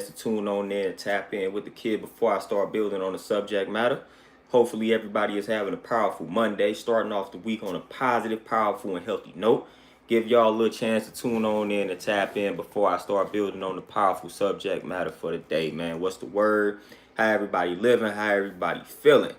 to tune on there and tap in with the kid before I start building on the subject matter. Hopefully, everybody is having a powerful Monday, starting off the week on a positive, powerful, and healthy note. Give y'all a little chance to tune on in and tap in before I start building on the powerful subject matter for the day, man. What's the word? How everybody living? How everybody feeling?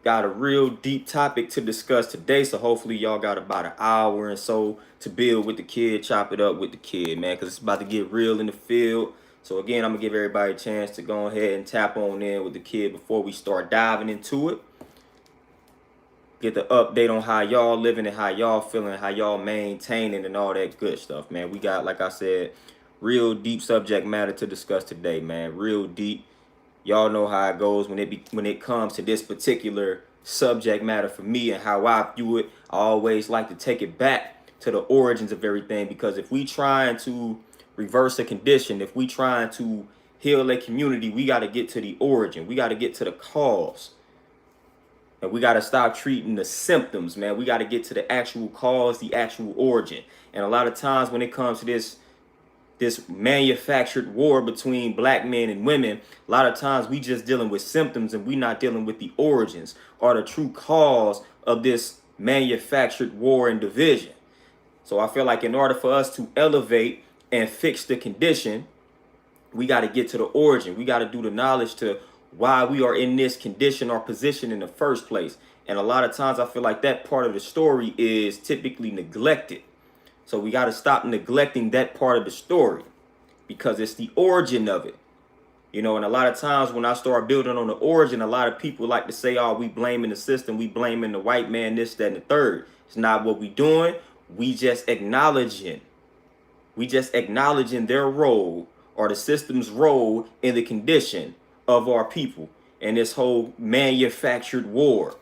Got a real deep topic to discuss today, so hopefully y'all got about an hour and so to build with the kid, chop it up with the kid, man, because it's about to get real in the field. So again, I'm gonna give everybody a chance to go ahead and tap on in with the kid before we start diving into it. Get the update on how y'all living and how y'all feeling, how y'all maintaining and all that good stuff, man. We got, like I said, real deep subject matter to discuss today, man. Real deep. Y'all know how it goes when it comes to this particular subject matter for me and how I view it. I always like to take it back to the origins of everything, because if we trying to reverse a condition, if we trying to heal a community, we got to get to the origin. We got to get to the cause. And we got to stop treating the symptoms, man. We got to get to the actual cause, the actual origin. And a lot of times when it comes to this manufactured war between black men and women, a lot of times we just dealing with symptoms and we not dealing with the origins or the true cause of this manufactured war and division. So I feel like in order for us to elevate and fix the condition, we got to get to the origin. We got to do the knowledge to why we are in this condition or position in the first place. And a lot of times I feel like that part of the story is typically neglected. So we got to stop neglecting that part of the story, because it's the origin of it. You know, and a lot of times when I start building on the origin, a lot of people like to say, oh, we blaming the system, we blaming the white man, this, that, and the third. It's not what we doing. We just acknowledging their role, or the system's role in the condition of our people in this whole manufactured war,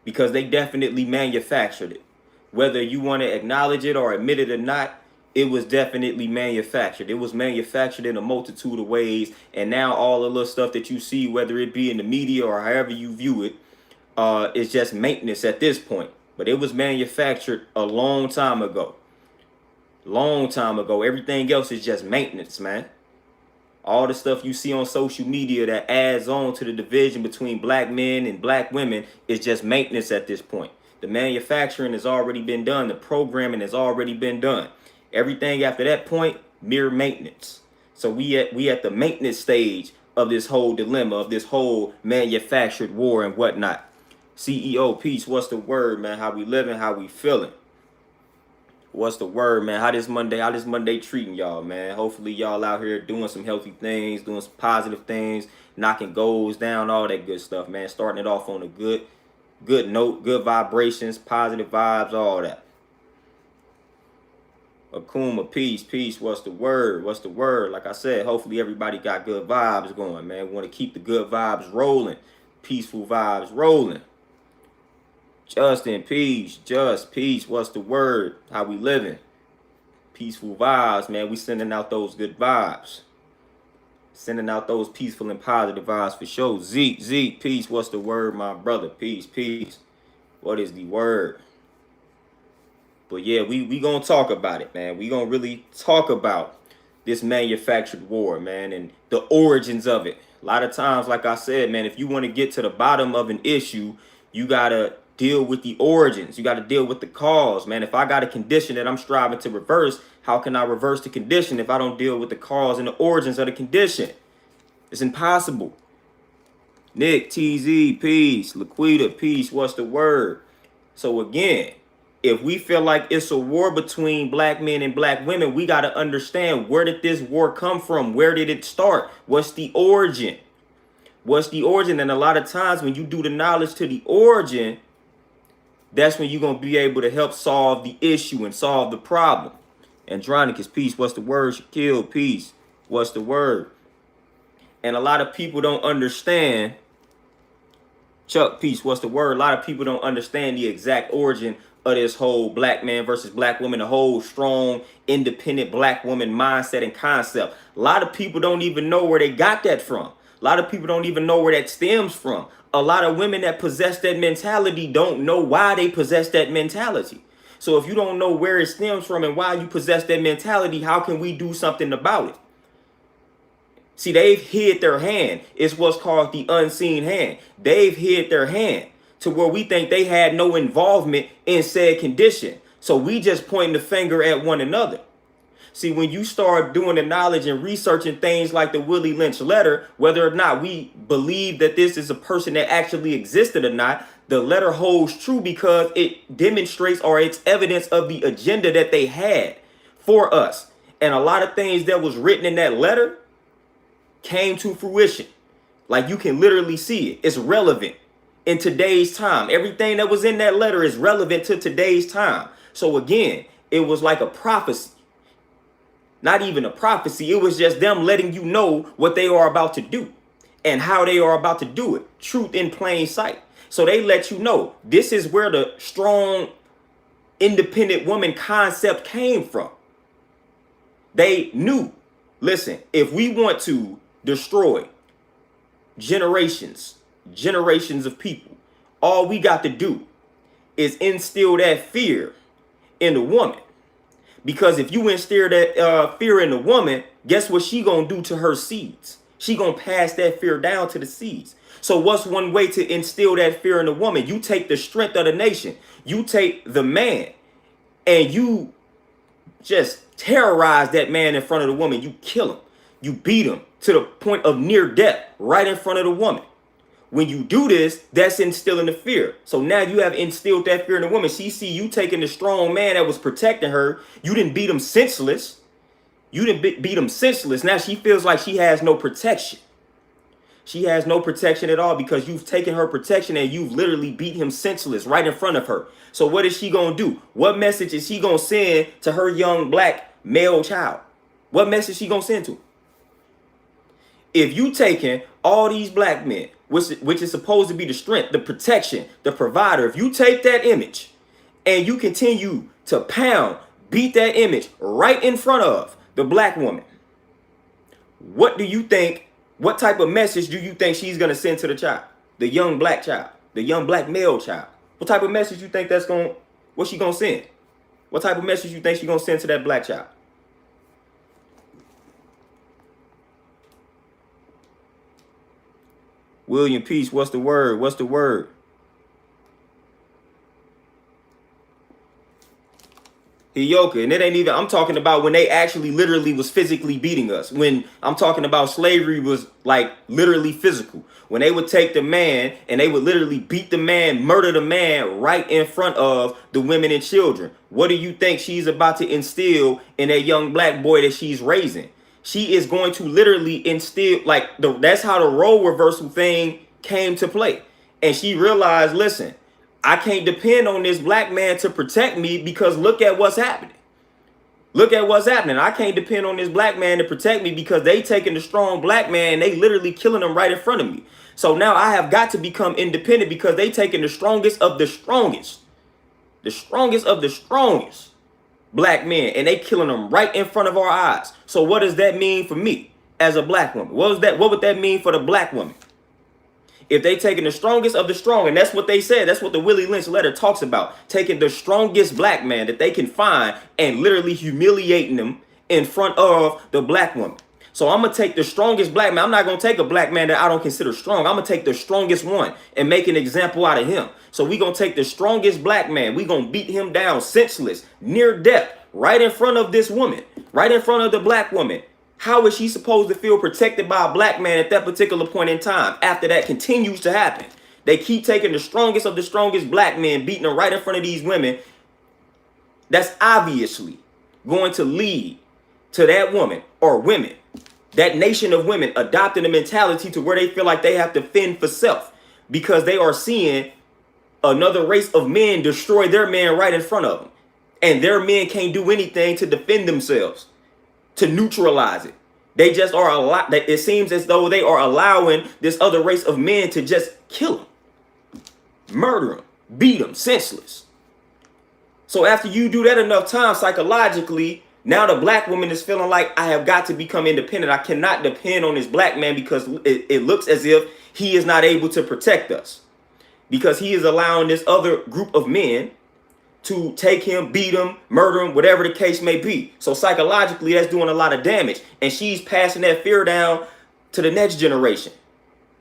because they definitely manufactured it. Whether you want to acknowledge it or admit it or not, it was definitely manufactured. It was manufactured in a multitude of ways. And now all the little stuff that you see, whether it be in the media or however you view it, is just maintenance at this point. But it was manufactured a long time ago. Long time ago. Everything else is just maintenance, man. All the stuff you see on social media that adds on to the division between black men and black women is just maintenance at this point. The manufacturing has already been done. The programming has already been done. Everything after that point, mere maintenance. So we at the maintenance stage of this whole dilemma, of this whole manufactured war and whatnot. CEO, peace. What's the word, man? How we living? How we feeling? What's the word, man? How this Monday treating y'all, man? Hopefully y'all out here doing some healthy things, doing some positive things, knocking goals down, all that good stuff, man. Starting it off on a good note, good vibrations, positive vibes, all that. Akuma, peace. What's the word? Like I said, hopefully everybody got good vibes going, man. We want to keep the good vibes rolling, peaceful vibes rolling. Justin, peace. What's the word? How we living? Peaceful vibes, man. We sending out those good vibes. Sending out those peaceful and positive vibes for sure. Zeke, peace. What's the word, my brother? Peace. What is the word? But yeah, we gonna talk about it, man. We gonna really talk about this manufactured war, man, and the origins of it. A lot of times, like I said, man, if you want to get to the bottom of an issue, you gotta deal with the origins. You got to deal with the cause, man. If I got a condition that I'm striving to reverse, how can I reverse the condition if I don't deal with the cause and the origins of the condition? It's impossible. Nick, TZ, peace. Laquita, peace. What's the word? So again, if we feel like it's a war between black men and black women, we got to understand, where did this war come from? Where did it start? What's the origin? And a lot of times when you do the knowledge to the origin, that's when you're going to be able to help solve the issue and solve the problem. Andronicus, peace. What's the word? Shaquille, peace. What's the word? And a lot of people don't understand. Chuck, peace. What's the word? A lot of people don't understand the exact origin of this whole black man versus black woman, the whole strong, independent black woman mindset and concept. A lot of people don't even know where they got that from. A lot of people don't even know where that stems from. A lot of women that possess that mentality don't know why they possess that mentality. So if you don't know where it stems from and why you possess that mentality, how can we do something about it? See, they've hid their hand. It's what's called the unseen hand. They've hid their hand to where we think they had no involvement in said condition. So we just pointing the finger at one another. See, when you start doing the knowledge and researching things like the Willie Lynch letter, whether or not we believe that this is a person that actually existed or not, the letter holds true because it demonstrates, or it's evidence of the agenda that they had for us. And a lot of things that was written in that letter came to fruition. Like, you can literally see it. It's relevant in today's time. Everything that was in that letter is relevant to today's time. So again, it was like a prophecy. Not even a prophecy. It was just them letting you know what they are about to do and how they are about to do it. Truth in plain sight. So they let you know this is where the strong, independent woman concept came from. They knew, listen, if we want to destroy generations of people, all we got to do is instill that fear in the woman. Because if you instill that fear in the woman, guess what she gonna do to her seeds? She gonna pass that fear down to the seeds. So what's one way to instill that fear in the woman? You take the strength of the nation. You take the man and you just terrorize that man in front of the woman. You kill him. You beat him to the point of near death right in front of the woman. When you do this, that's instilling the fear. So now you have instilled that fear in the woman. She see you taking the strong man that was protecting her. You didn't beat him senseless. You didn't beat him senseless. Now she feels like she has no protection. She has no protection at all because you've taken her protection and you've literally beat him senseless right in front of her. So what is she going to do? What message is she going to send to her young black male child? What message is she going to send to him? If you taking all these black men, which is supposed to be the strength, the protection, the provider, if you take that image and you continue to beat that image right in front of the black woman, what do you think, what type of message do you think she's going to send to the child? The young black child, the young black male child. What type of message you think what's she going to send? What type of message you think she's going to send to that black child? William Peace, what's the word? What's the word? Hiyoka, and it ain't even, I'm talking about when they actually literally was physically beating us. When I'm talking about slavery was like literally physical. When they would take the man and they would literally beat the man, murder the man right in front of the women and children. What do you think she's about to instill in that young black boy that she's raising? She is going to literally instill, like, that's how the role reversal thing came to play. And she realized, listen, I can't depend on this black man to protect me because look at what's happening. Look at what's happening. I can't depend on this black man to protect me because they taking the strong black man and they literally killing him right in front of me. So now I have got to become independent because they taking the strongest of the strongest. The strongest of the strongest black men, and they killing them right in front of our eyes. So what does that mean for me as a black woman? What would that mean for the black woman? If they taking the strongest of the strong, and that's what they said, that's what the Willie Lynch letter talks about, taking the strongest black man that they can find and literally humiliating them in front of the black woman. So I'm going to take the strongest black man. I'm not going to take a black man that I don't consider strong. I'm going to take the strongest one and make an example out of him. So we're going to take the strongest black man. We're going to beat him down senseless, near death, right in front of this woman, right in front of the black woman. How is she supposed to feel protected by a black man at that particular point in time after that continues to happen? They keep taking the strongest of the strongest black men, beating them right in front of these women. That's obviously going to lead to that woman or women, that nation of women, adopting a mentality to where they feel like they have to fend for self because they are seeing another race of men destroy their man right in front of them. And their men can't do anything to defend themselves, to neutralize it. They just are a lot. It seems as though they are allowing this other race of men to just kill them, murder them, beat them senseless. So after you do that enough times psychologically, now the black woman is feeling like I have got to become independent. I cannot depend on this black man because it looks as if he is not able to protect us because he is allowing this other group of men to take him, beat him, murder him, whatever the case may be. So psychologically, that's doing a lot of damage. And she's passing that fear down to the next generation.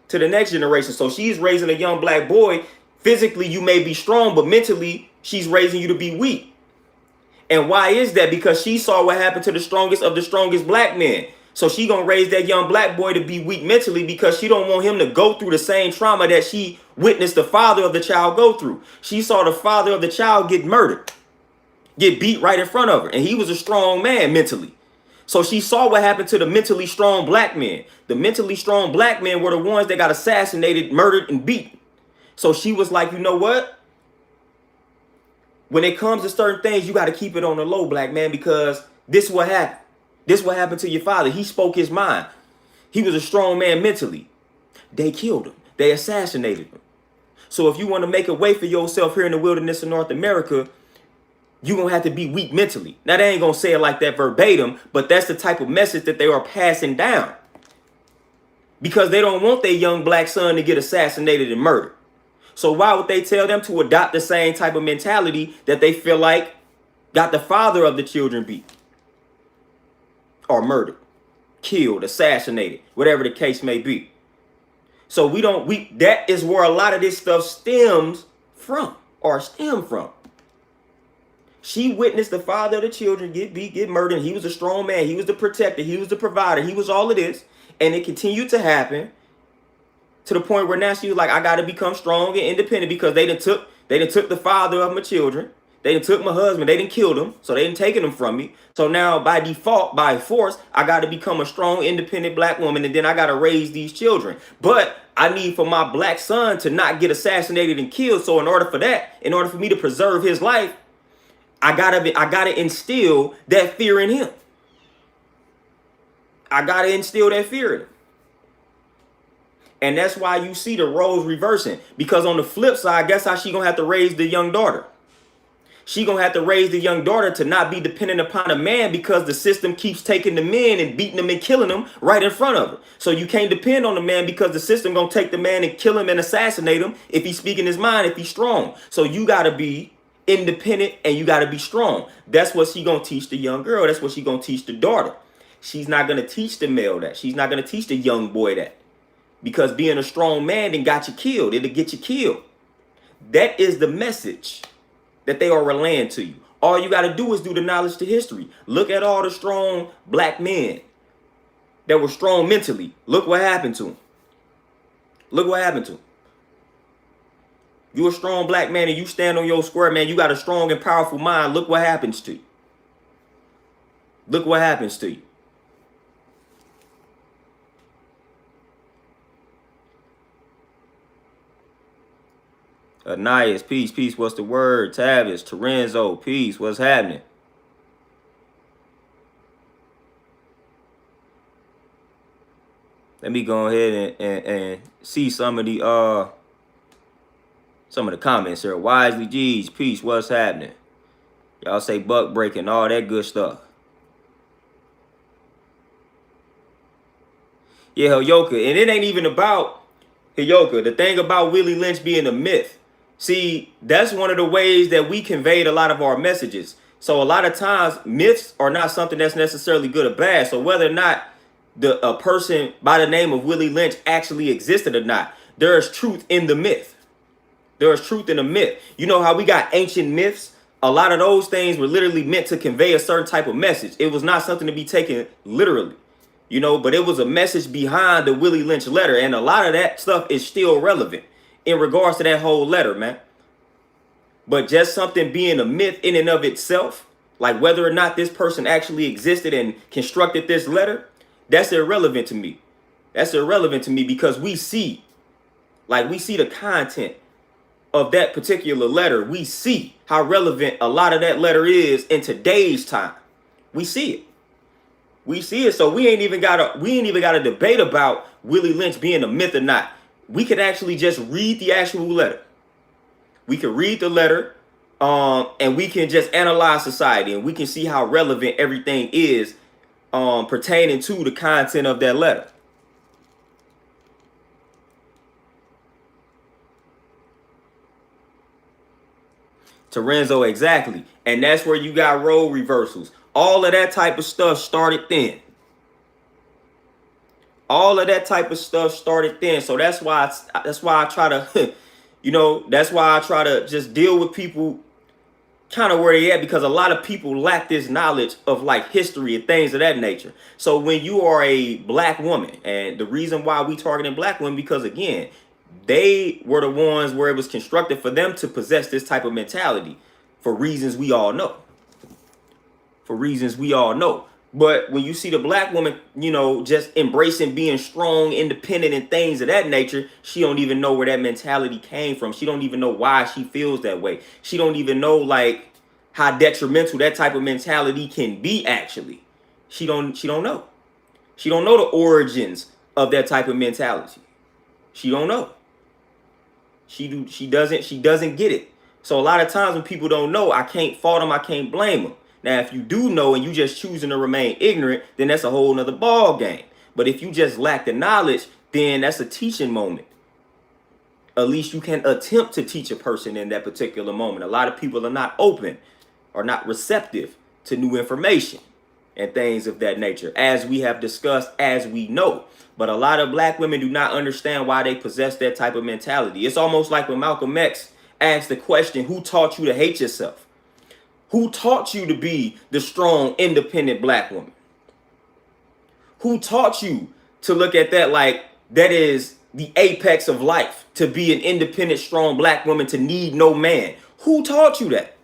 To the next generation. So she's raising a young black boy. Physically, you may be strong, but mentally, she's raising you to be weak. And why is that? Because she saw what happened to the strongest of the strongest black men. So she gonna raise that young black boy to be weak mentally because she don't want him to go through the same trauma that she witnessed the father of the child go through. She saw the father of the child get murdered, get beat right in front of her. And he was a strong man mentally. So she saw what happened to the mentally strong black men. The mentally strong black men were the ones that got assassinated, murdered, and beat. So she was like, you know what? When it comes to certain things, you got to keep it on the low, black man, because this is what happened. This is what happened to your father. He spoke his mind. He was a strong man mentally. They killed him. They assassinated him. So if you want to make a way for yourself here in the wilderness of North America, you're going to have to be weak mentally. Now, they ain't going to say it like that verbatim, but that's the type of message that they are passing down. Because they don't want their young black son to get assassinated and murdered. So why would they tell them to adopt the same type of mentality that they feel like got the father of the children beat or murdered, killed, assassinated, whatever the case may be? So that is where a lot of this stuff stem from. She witnessed the father of the children get beat, get murdered. He was a strong man. He was the protector. He was the provider. He was all of this. And it continued to happen to the point where now she was like, I got to become strong and independent because they done took the father of my children. They done took my husband. They didn't kill him. So they didn't take him from me. So now by default, by force, I got to become a strong, independent black woman. And then I got to raise these children. But I need for my black son to not get assassinated and killed. So in order for me to preserve his life, I gotta instill that fear in him. I gotta instill that fear in him. And that's why you see the roles reversing. Because on the flip side, guess how she gonna have to raise the young daughter? She gonna have to raise the young daughter to not be dependent upon a man because the system keeps taking the men and beating them and killing them right in front of her. So you can't depend on the man because the system gonna take the man and kill him and assassinate him if he's speaking his mind, if he's strong. So you gotta be independent and you got to be strong. That's what she gonna teach the young girl. That's what she gonna teach the daughter. She's not gonna teach the male that. She's not gonna teach the young boy that, because being a strong man then got you killed. It'll get you killed. That is the message that they are relaying to you. All you got to do is do the knowledge to history. Look at all the strong black men that were strong mentally. Look what happened to them. Look what happened to them. You're a strong black man and you stand on your square, man. You got a strong and powerful mind. Look what happens to you. Look what happens to you. Anais, peace, what's the word? Tavis, Terenzo, peace, what's happening? Let me go ahead and see some of the comments here. Wisely G's, peace, what's happening? Y'all say buck breaking, all that good stuff. Yeah, Hoyoka, and it ain't even about Hoyoka. The thing about Willie Lynch being a myth. See, that's one of the ways that we conveyed a lot of our messages. So a lot of times myths are not something that's necessarily good or bad. So whether or not a person by the name of Willie Lynch actually existed or not, there is truth in the myth. There is truth in the myth. You know how we got ancient myths? A lot of those things were literally meant to convey a certain type of message. It was not something to be taken literally, you know, but it was a message behind the Willie Lynch letter. And a lot of that stuff is still relevant in regards to that whole letter, man. But just something being a myth in and of itself, like whether or not this person actually existed and constructed this letter, that's irrelevant to me. That's irrelevant to me because we see the content of that particular letter. We see how relevant a lot of that letter is in today's time. We see it. We see it. So we ain't even got a debate about Willie Lynch being a myth or not. We could actually just read the actual letter. We can read the letter, and we can just analyze society, and we can see how relevant everything is pertaining to the content of that letter. Terenzo, exactly. And that's where you got role reversals. All of that type of stuff started then. All of that type of stuff started then. So that's why I try to, that's why I try to just deal with people kind of where they at, because a lot of people lack this knowledge of like history and things of that nature. So when you are a black woman, and the reason why we targeting black women, because again, they were the ones where it was constructed for them to possess this type of mentality for reasons we all know. For reasons we all know. But when you see the black woman, just embracing being strong, independent, and things of that nature, she don't even know where that mentality came from. She don't even know why she feels that way. She don't even know like how detrimental that type of mentality can be. Actually, she don't know. She don't know the origins of that type of mentality. She don't know. She doesn't get it. So a lot of times when people don't know, I can't fault them. I can't blame them. Now, if you do know and you just choosing to remain ignorant, then that's a whole nother ball game. But if you just lack the knowledge, then that's a teaching moment. At least you can attempt to teach a person in that particular moment. A lot of people are not open or not receptive to new information and things of that nature, as we have discussed, as we know. But a lot of black women do not understand why they possess that type of mentality. It's almost like when Malcolm X asked the question, who taught you to hate yourself? Who taught you to be the strong, independent black woman? Who taught you to look at that like that is the apex of life, to be an independent, strong black woman, to need no man? Who taught you that?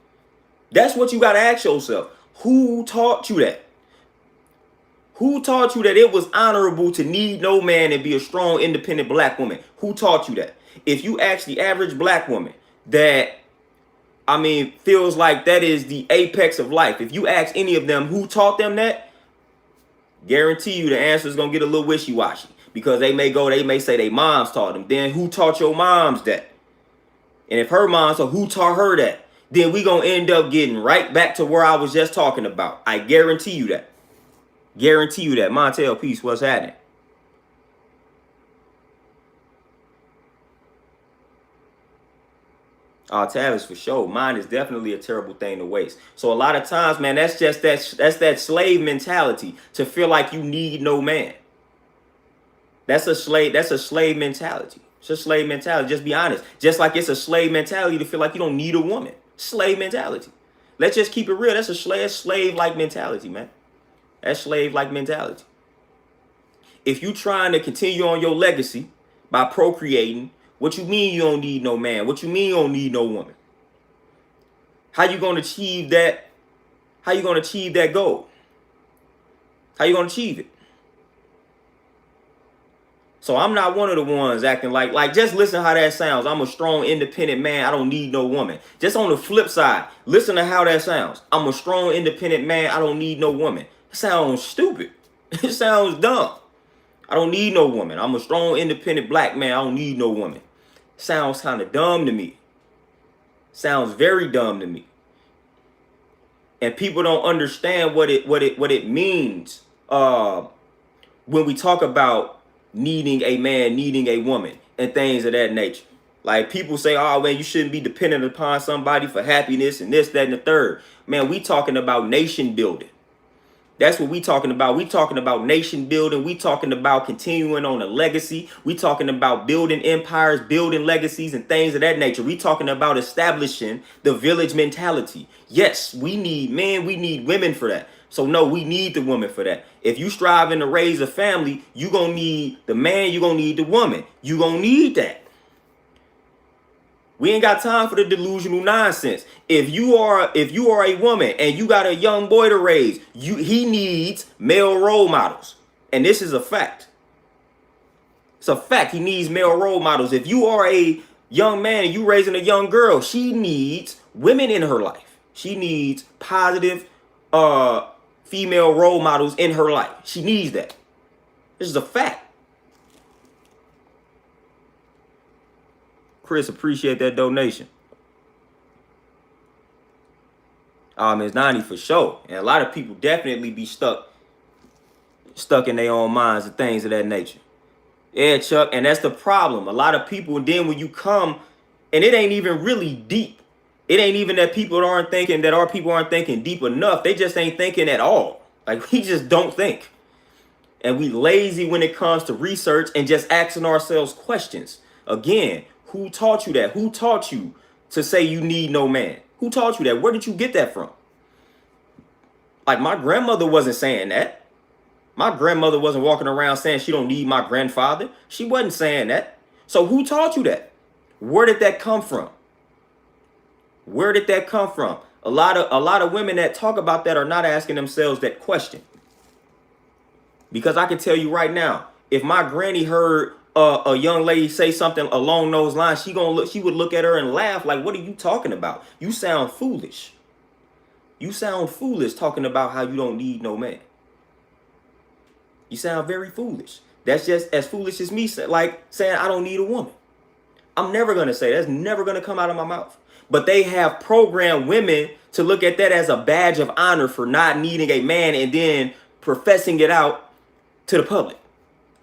That's what you got to ask yourself. Who taught you that? Who taught you that it was honorable to need no man and be a strong, independent black woman? Who taught you that? If you ask the average black woman that, feels like that is the apex of life, if you ask any of them who taught them that, guarantee you the answer is going to get a little wishy-washy, because they may say they moms taught them. Then who taught your moms that? And if her mom, so who taught her that? Then we going to end up getting right back to where I was just talking about. I guarantee you that. Guarantee you that. Montel, peace, what's happening? Tavis, for sure. Mine is definitely a terrible thing to waste. So a lot of times, man, that's just that slave mentality, to feel like you need no man. That's a slave mentality. It's a slave mentality. Just be honest. Just like it's a slave mentality to feel like you don't need a woman. Slave mentality. Let's just keep it real. That's a slave-like mentality, man. That's slave-like mentality. If you trying to continue on your legacy by procreating, what you mean you don't need no man? What you mean you don't need no woman? How you gonna achieve that? How you gonna achieve that goal? How you gonna achieve it? So I'm not one of the ones acting like just listen how that sounds. I'm a strong, independent man. I don't need no woman. Just on the flip side, listen to how that sounds. I'm a strong, independent man. I don't need no woman. It sounds stupid. It sounds dumb. I don't need no woman. I'm a strong, independent black man. I don't need no woman. Sounds kind of dumb to me. Sounds very dumb to me. And people don't understand what it means when we talk about needing a man, needing a woman, and things of that nature. Like people say, oh man, you shouldn't be dependent upon somebody for happiness and this, that, and the third. Man, we talking about nation building. That's what we talking about. We talking about nation building. We talking about continuing on a legacy. We talking about building empires, building legacies, and things of that nature. We talking about establishing the village mentality. Yes, we need men. We need women for that. So no, we need the woman for that. If you striving to raise a family, you gonna need the man. You gonna need the woman. You gonna need that. We ain't got time for the delusional nonsense. If you are a woman and you got a young boy to raise, he needs male role models. And this is a fact. It's a fact. He needs male role models. If you are a young man and you raising a young girl, she needs women in her life. She needs positive female role models in her life. She needs that. This is a fact. Chris, appreciate that donation. It's 90 for sure. And a lot of people definitely be stuck in their own minds and things of that nature. Yeah, Chuck, and that's the problem. A lot of people, and then when you come, and it ain't even really deep. It ain't even that our people aren't thinking deep enough. They just ain't thinking at all. Like, we just don't think. And we lazy when it comes to research and just asking ourselves questions. Again, who taught you that? Who taught you to say you need no man? Who taught you that? Where did you get that from? Like, my grandmother wasn't saying that. My grandmother wasn't walking around saying she don't need my grandfather. She wasn't saying that. So who taught you that? Where did that come from? Where did that come from? A lot of women that talk about that are not asking themselves that question. Because I can tell you right now, if my granny heard a young lady say something along those lines, she would look at her and laugh like, "What are you talking about? You sound foolish. You sound foolish talking about how you don't need no man. You sound very foolish." That's just as foolish as me like saying I don't need a woman. I'm never going to say that's never going to come out of my mouth. But they have programmed women to look at that as a badge of honor for not needing a man and then professing it out to the public.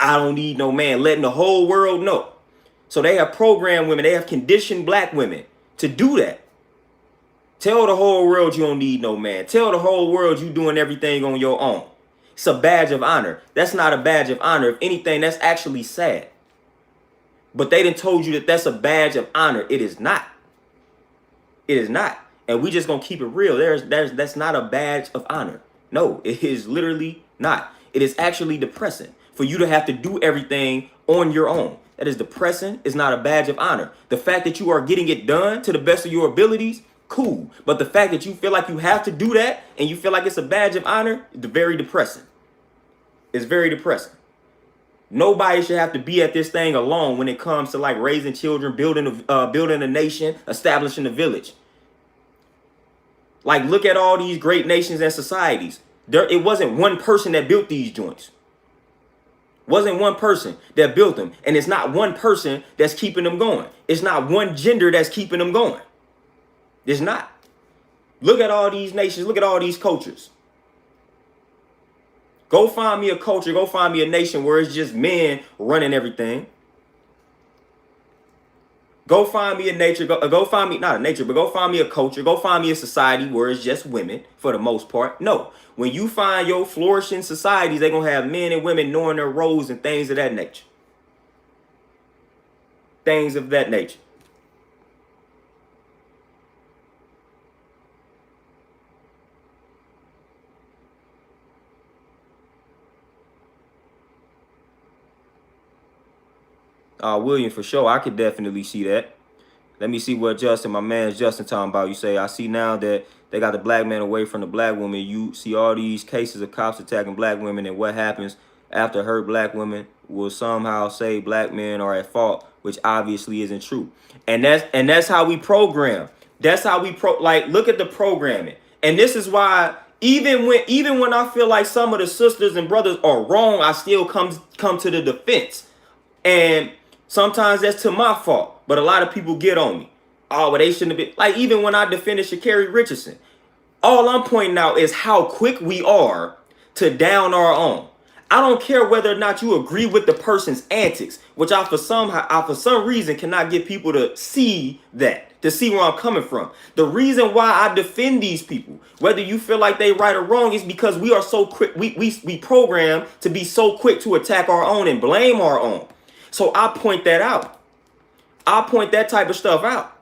I don't need no man, letting the whole world know. So they have programmed women, they have conditioned black women to do that. Tell the whole world you don't need no man. Tell the whole world you doing everything on your own. It's a badge of honor. That's not a badge of honor. If anything, that's actually sad. But they done told you that that's a badge of honor. It is not. It is not. And we just gonna keep it real. That's not a badge of honor. No, it is literally not. It is actually depressing for you to have to do everything on your own. That is depressing. It's not a badge of honor. The fact that you are getting it done to the best of your abilities, cool. But the fact that you feel like you have to do that and you feel like it's a badge of honor, it's very depressing. It's very depressing. Nobody should have to be at this thing alone when it comes to like raising children, building a nation, establishing a village. Like, look at all these great nations and societies. It wasn't one person that built these joints. Wasn't one person that built them. And it's not one person that's keeping them going. It's not one gender that's keeping them going. It's not. Look at all these nations. Look at all these cultures. Go find me a culture. Go find me a nation where it's just men running everything. Go find me a nature. Go find me, not a nature, but go find me a culture. Go find me a society where it's just women for the most part. No. When you find your flourishing societies, they're going to have men and women knowing their roles and things of that nature. Things of that nature. William, for sure, I could definitely see that. Let me see what Justin, my man Justin, talking about. You say, I see now that they got the black man away from the black woman. You see all these cases of cops attacking black women, and what happens after hurt black women will somehow say black men are at fault, which obviously isn't true. And that's how we program. That's how we look at the programming. And this is why even when I feel like some of the sisters and brothers are wrong, I still come to the defense. And sometimes that's to my fault, but a lot of people get on me. Oh, but they shouldn't have been. Like, even when I defended Sha'Carri Richardson, all I'm pointing out is how quick we are to down our own. I don't care whether or not you agree with the person's antics, which I for some reason cannot get people to see that, to see where I'm coming from. The reason why I defend these people, whether you feel like they right or wrong, is because we are so quick. We program to be so quick to attack our own and blame our own. So I point that out. I point that type of stuff out.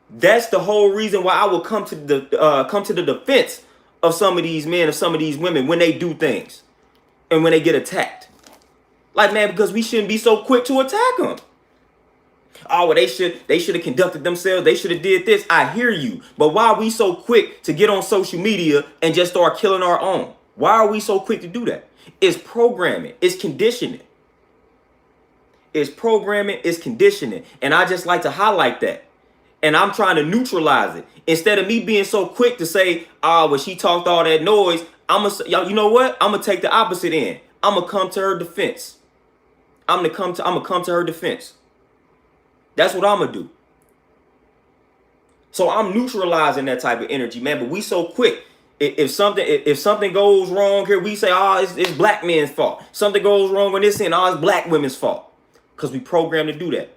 That's the whole reason why I will come to the defense of some of these men, of some of these women when they do things and when they get attacked. Like, man, because we shouldn't be so quick to attack them. Oh, well, they should have conducted themselves. They should have did this. I hear you. But why are we so quick to get on social media and just start killing our own? Why are we so quick to do that? It's programming. It's conditioning. It's programming. It's conditioning. And I just like to highlight that. And I'm trying to neutralize it. Instead of me being so quick to say, well, she talked all that noise, you know what? I'm going to take the opposite end. I'm going to come to her defense. I'm going to come to her defense. That's what I'm going to do. So I'm neutralizing that type of energy, man. But we so quick. If something goes wrong here, we say, it's black men's fault. Something goes wrong on this end, it's black women's fault. Because we programmed to do that.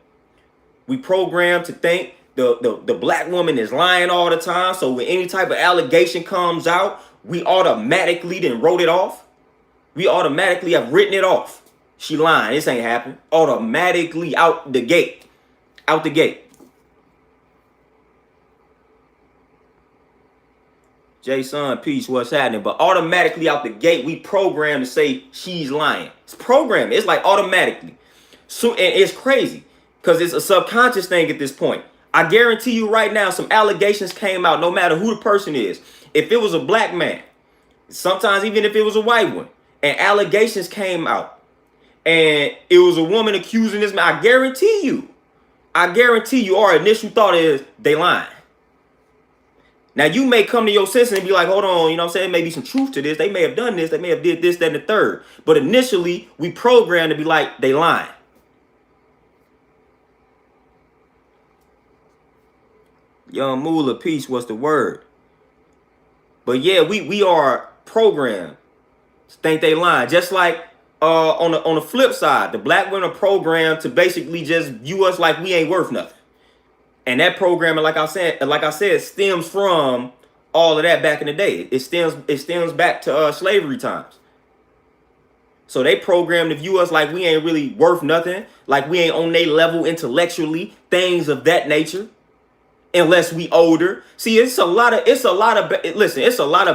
We programmed to think the black woman is lying all the time. So when any type of allegation comes out, we automatically then wrote it off. We automatically have written it off. She lying. This ain't happening. Automatically out the gate. Out the gate. Jason, peace, what's happening? But automatically out the gate, we program to say she's lying. It's programmed. It's like automatically. So, and it's crazy because it's a subconscious thing at this point. I guarantee you right now, some allegations came out, no matter who the person is. If it was a black man, sometimes even if it was a white one, and allegations came out, and it was a woman accusing this man, I guarantee you, our initial thought is they lying. Now, you may come to your senses and be like, hold on, you know what I'm saying? There may be some truth to this. They may have done this. They may have did this, that, and the third. But initially, we programmed to be like, they lying. Young Moolah, peace, what's the word? But yeah, we are programmed to think they lying. Just like on the flip side, the black women are programmed to basically just view us like we ain't worth nothing. And that programming, like I said, stems from all of that back in the day. It stems back to slavery times. So they programmed to view us like we ain't really worth nothing, like we ain't on their level intellectually, things of that nature. Unless we older. See, it's a lot of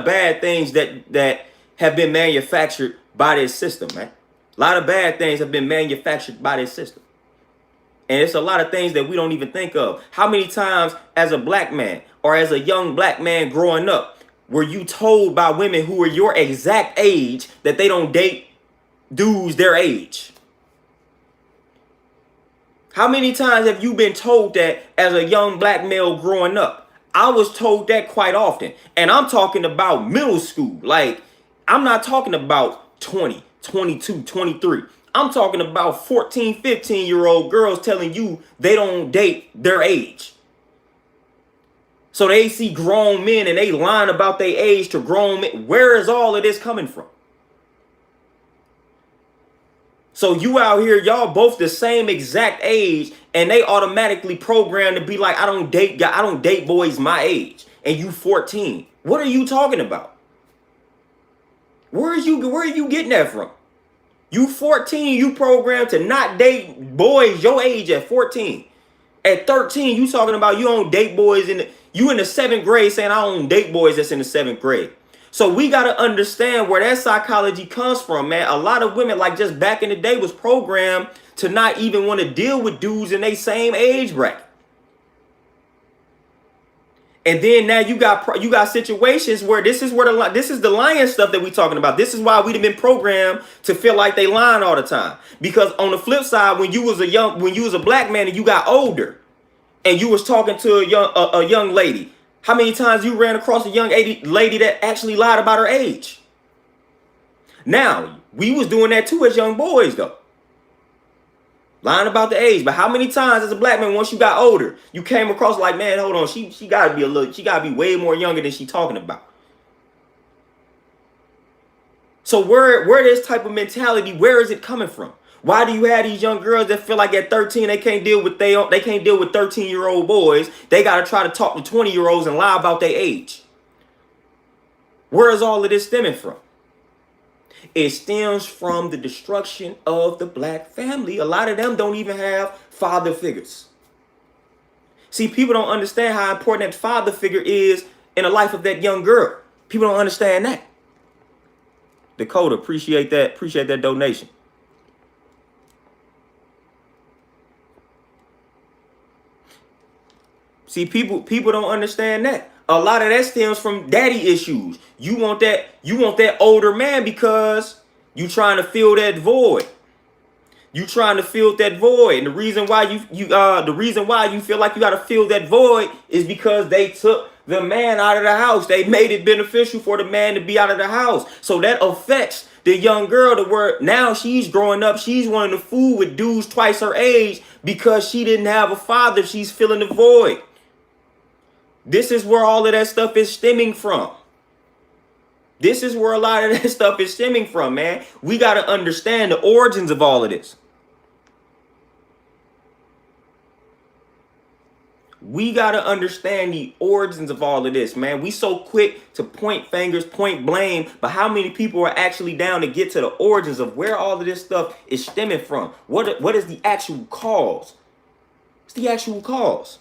bad things that have been manufactured by this system, man. A lot of bad things have been manufactured by this system. And it's a lot of things that we don't even think of. How many times as a black man or as a young black man growing up were you told by women who are your exact age that they don't date dudes their age? How many times have you been told that as a young black male growing up? I was told that quite often. And I'm talking about middle school. Like, I'm not talking about 20, 22, 23. I'm talking about 14, 15-year-old girls telling you they don't date their age. So they see grown men and they lying about their age to grown men. Where is all of this coming from? So you out here, y'all both the same exact age, and they automatically programmed to be like, I don't date boys my age, and you 14. What are you talking about? Where are you getting that from? You 14, you programmed to not date boys your age at 14. At 13, you talking about you don't date boys you in the 7th grade saying I don't date boys that's in the 7th grade. So we got to understand where that psychology comes from, man. A lot of women, like just back in the day, was programmed to not even want to deal with dudes in their same age bracket. And then now you got situations where this is the lying stuff that we talking about. This is why we've been programmed to feel like they lying all the time. Because on the flip side, when you was a black man and you got older, and you was talking to a young lady, how many times you ran across a young lady that actually lied about her age? Now, we was doing that too as young boys, though. Lying about the age. But how many times as a black man, once you got older, you came across like, man, hold on, she gotta be way more younger than she talking about. So where this type of mentality, where is it coming from? Why do you have these young girls that feel like at 13 they can't deal with 13-year-old boys? They gotta try to talk to 20-year-olds and lie about their age. Where is all of this stemming from? It stems from the destruction of the black family. A lot of them don't even have father figures. See, people don't understand how important that father figure is in the life of that young girl. People don't understand that. Dakota, appreciate that donation. See, people don't understand that. A lot of that stems from daddy issues. You want that older man because you trying to fill that void. You trying to fill that void. And the reason why you feel like you got to fill that void is because they took the man out of the house. They made it beneficial for the man to be out of the house. So that affects the young girl to where now she's growing up. She's wanting to fool with dudes twice her age because she didn't have a father. She's filling the void. This is where all of that stuff is stemming from. This is where a lot of that stuff is stemming from, man. We got to understand the origins of all of this. We got to understand the origins of all of this, man. We so quick to point fingers, point blame, but how many people are actually down to get to the origins of where all of this stuff is stemming from? What is the actual cause? What's the actual cause?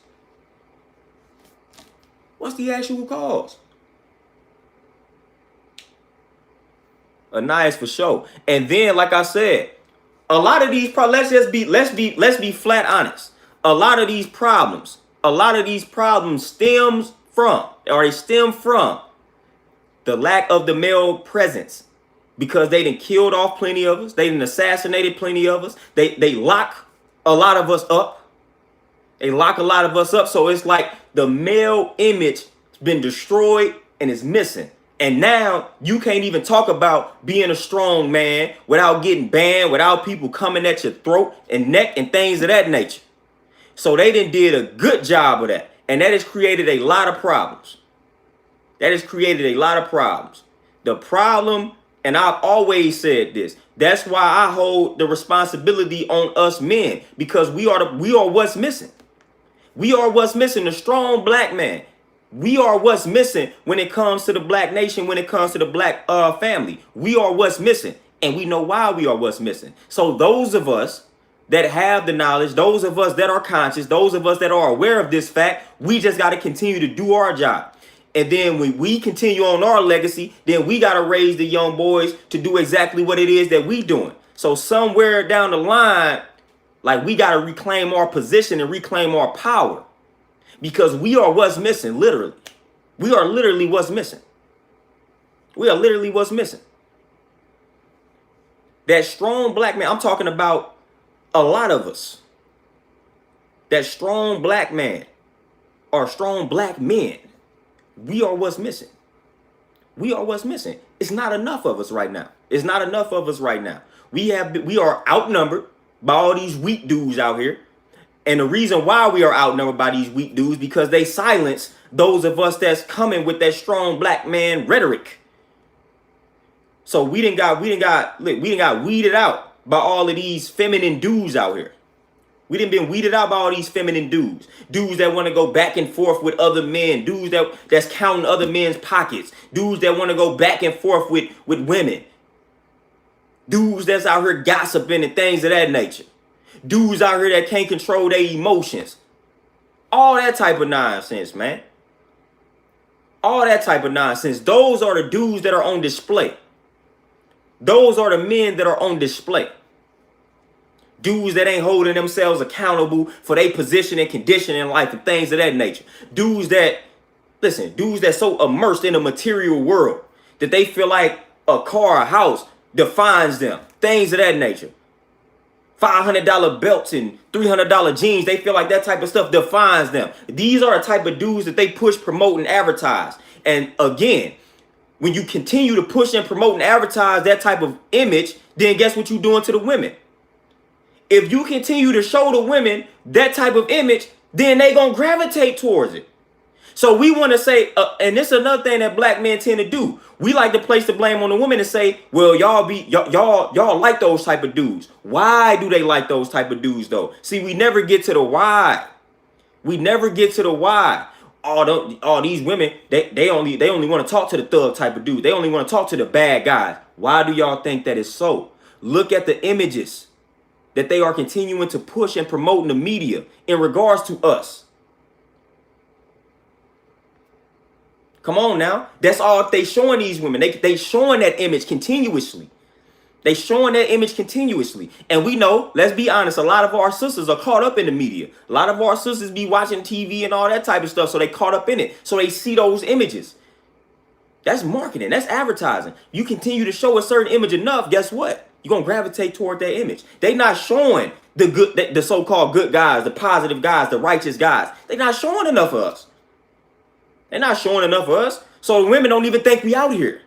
What's the actual cause? Nice for sure. And then, like I said, a lot of these problems, let's be flat honest. A lot of these problems stems from, or they stem from, the lack of the male presence, because they done killed off plenty of us. They done assassinated plenty of us. They lock a lot of us up. So it's like the male image has been destroyed and is missing. And now you can't even talk about being a strong man without getting banned, without people coming at your throat and neck and things of that nature. So they did a good job of that. And that has created a lot of problems. The problem, and I've always said this, that's why I hold the responsibility on us men, because we are what's missing. We are what's missing, the strong black man. We are what's missing when it comes to the black nation, when it comes to the black family. We are what's missing, and we know why we are what's missing. So those of us that have the knowledge, those of us that are conscious, those of us that are aware of this fact, we just got to continue to do our job. And then when we continue on our legacy, then we got to raise the young boys to do exactly what it is that we doing. So somewhere down the line, like, we got to reclaim our position and reclaim our power, because we are what's missing, literally. We are literally what's missing. That strong black man, I'm talking about a lot of us. That strong black man or strong black men, we are what's missing. It's not enough of us right now. We are outnumbered by all these weak dudes out here. And the reason why we are outnumbered by these weak dudes, because they silence those of us that's coming with that strong black man rhetoric. So we didn't got weeded out by all of these feminine dudes out here. We didn't been weeded out by all these feminine dudes. Dudes that want to go back and forth with other men. Dudes that's counting other men's pockets. Dudes that want to go back and forth with women. Dudes that's out here gossiping and things of that nature. Dudes out here that can't control their emotions. All that type of nonsense, man. All that type of nonsense. Those are the dudes that are on display. Those are the men that are on display. Dudes that ain't holding themselves accountable for their position and condition in life and things of that nature. Dudes that so immersed in a material world that they feel like a car, a house defines them. Things of that nature. $500 belts and $300 jeans. They feel like that type of stuff defines them. These are the type of dudes that they push, promote, and advertise. And again, when you continue to push and promote and advertise that type of image, then guess what you're doing to the women? If you continue to show the women that type of image, then they gonna gravitate towards it. So we want to say, and this is another thing that black men tend to do. We like to place the blame on the women and say, well, y'all like those type of dudes. Why do they like those type of dudes though? See, we never get to the why. All these women, they only want to talk to the thug type of dude. They only want to talk to the bad guys. Why do y'all think that is so? Look at the images that they are continuing to push and promote in the media in regards to us. Come on now. That's all they showing these women. They showing that image continuously. And we know, let's be honest, a lot of our sisters are caught up in the media. A lot of our sisters be watching TV and all that type of stuff, so they caught up in it. So they see those images. That's marketing. That's advertising. You continue to show a certain image enough, guess what? You're going to gravitate toward that image. They not showing the so-called good guys, the positive guys, the righteous guys. They not showing enough of us. So the women don't even think we out here.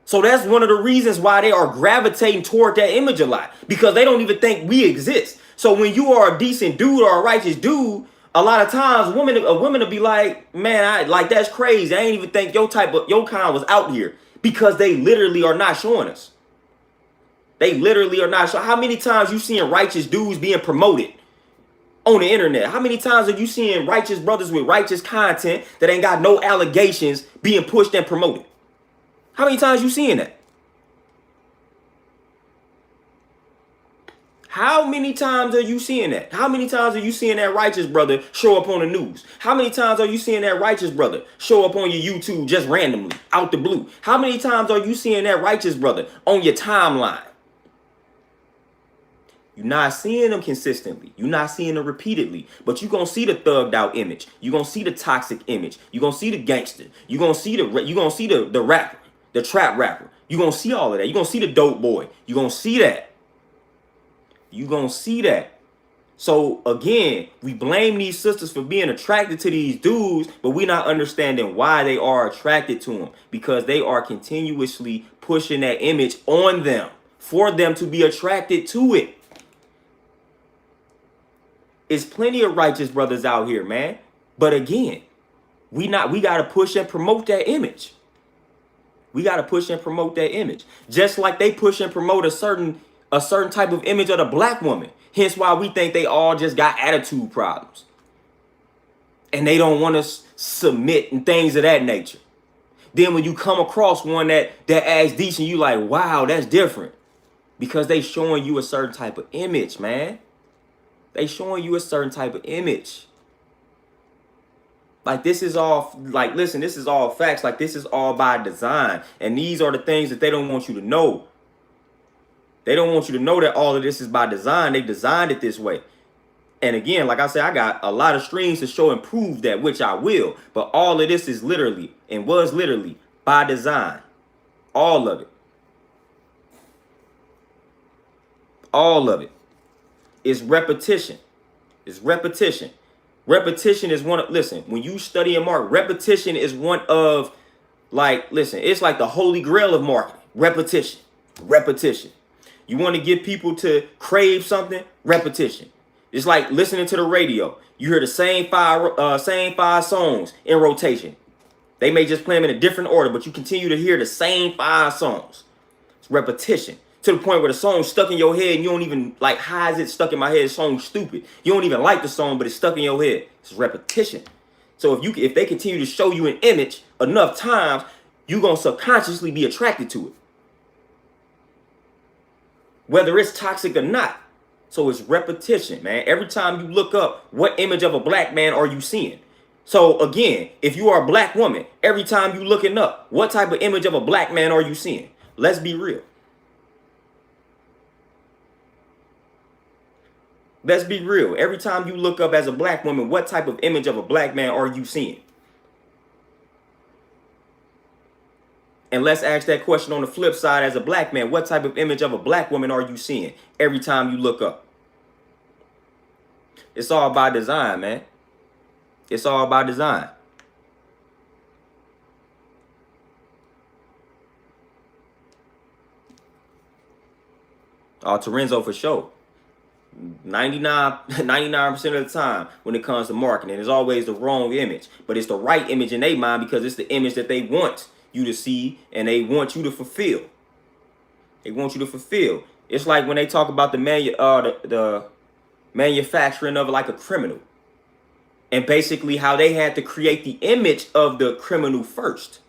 So that's one of the reasons why they are gravitating toward that image a lot, because they don't even think we exist. So when you are a decent dude or a righteous dude, a lot of times a woman will be like, man, that's crazy. I ain't even think your kind was out here, because they literally are not showing us. How many times you seeing righteous dudes being promoted on the internet? How many times are you seeing righteous brothers with righteous content that ain't got no allegations being pushed and promoted? How many times you seeing that? How many times are you seeing that? How many times are you seeing that righteous brother show up on the news? How many times are you seeing that righteous brother show up on your YouTube just randomly, out the blue? How many times are you seeing that righteous brother on your timeline? You're not seeing them consistently. You're not seeing them repeatedly. But you're going to see the thugged out image. You're going to see the toxic image. You're going to see the gangster. You're going to see the rapper, the trap rapper. You're going to see all of that. You're going to see the dope boy. You're going to see that. You're going to see that. So again, we blame these sisters for being attracted to these dudes, but we're not understanding why they are attracted to them, because they are continuously pushing that image on them for them to be attracted to it. It's plenty of righteous brothers out here, man. But again, we got to push and promote that image. We got to push and promote that image. Just like they push and promote a certain type of image of the black woman. Hence why we think they all just got attitude problems. And they don't want to submit and things of that nature. Then when you come across one that acts decent, you like, wow, that's different. Because they showing you a certain type of image, man. They showing you a certain type of image. Like this is all, like, listen, this is all facts. Like this is all by design. And these are the things that they don't want you to know. They don't want you to know that all of this is by design. They designed it this way. And again, like I said, I got a lot of streams to show and prove that, which I will. But all of this is literally and was literally by design. All of it. All of it. It's repetition. It's repetition. Repetition is one of, listen, when you study and market, repetition is one of, like, listen, it's like the holy grail of marketing. Repetition. Repetition. You want to get people to crave something? Repetition. It's like listening to the radio. You hear the same five songs in rotation. They may just play them in a different order, but you continue to hear the same 5 songs. It's repetition. To the point where the song's stuck in your head and you don't even, like, how is it stuck in my head? The song's stupid. You don't even like the song, but it's stuck in your head. It's repetition. So if they continue to show you an image enough times, you're going to subconsciously be attracted to it. Whether it's toxic or not. So it's repetition, man. Every time you look up, what image of a black man are you seeing? So again, if you are a black woman, every time you looking up, what type of image of a black man are you seeing? Let's be real. Let's be real. Every time you look up as a black woman, what type of image of a black man are you seeing? And let's ask that question on the flip side as a black man. What type of image of a black woman are you seeing every time you look up? It's all by design, man. It's all by design. Terenzo for sure. 99% of the time when it comes to marketing, it's always the wrong image. But it's the right image in their mind because it's the image that they want you to see and they want you to fulfill. They want you to fulfill. It's like when they talk about the manufacturing of like a criminal. And basically how they had to create the image of the criminal first.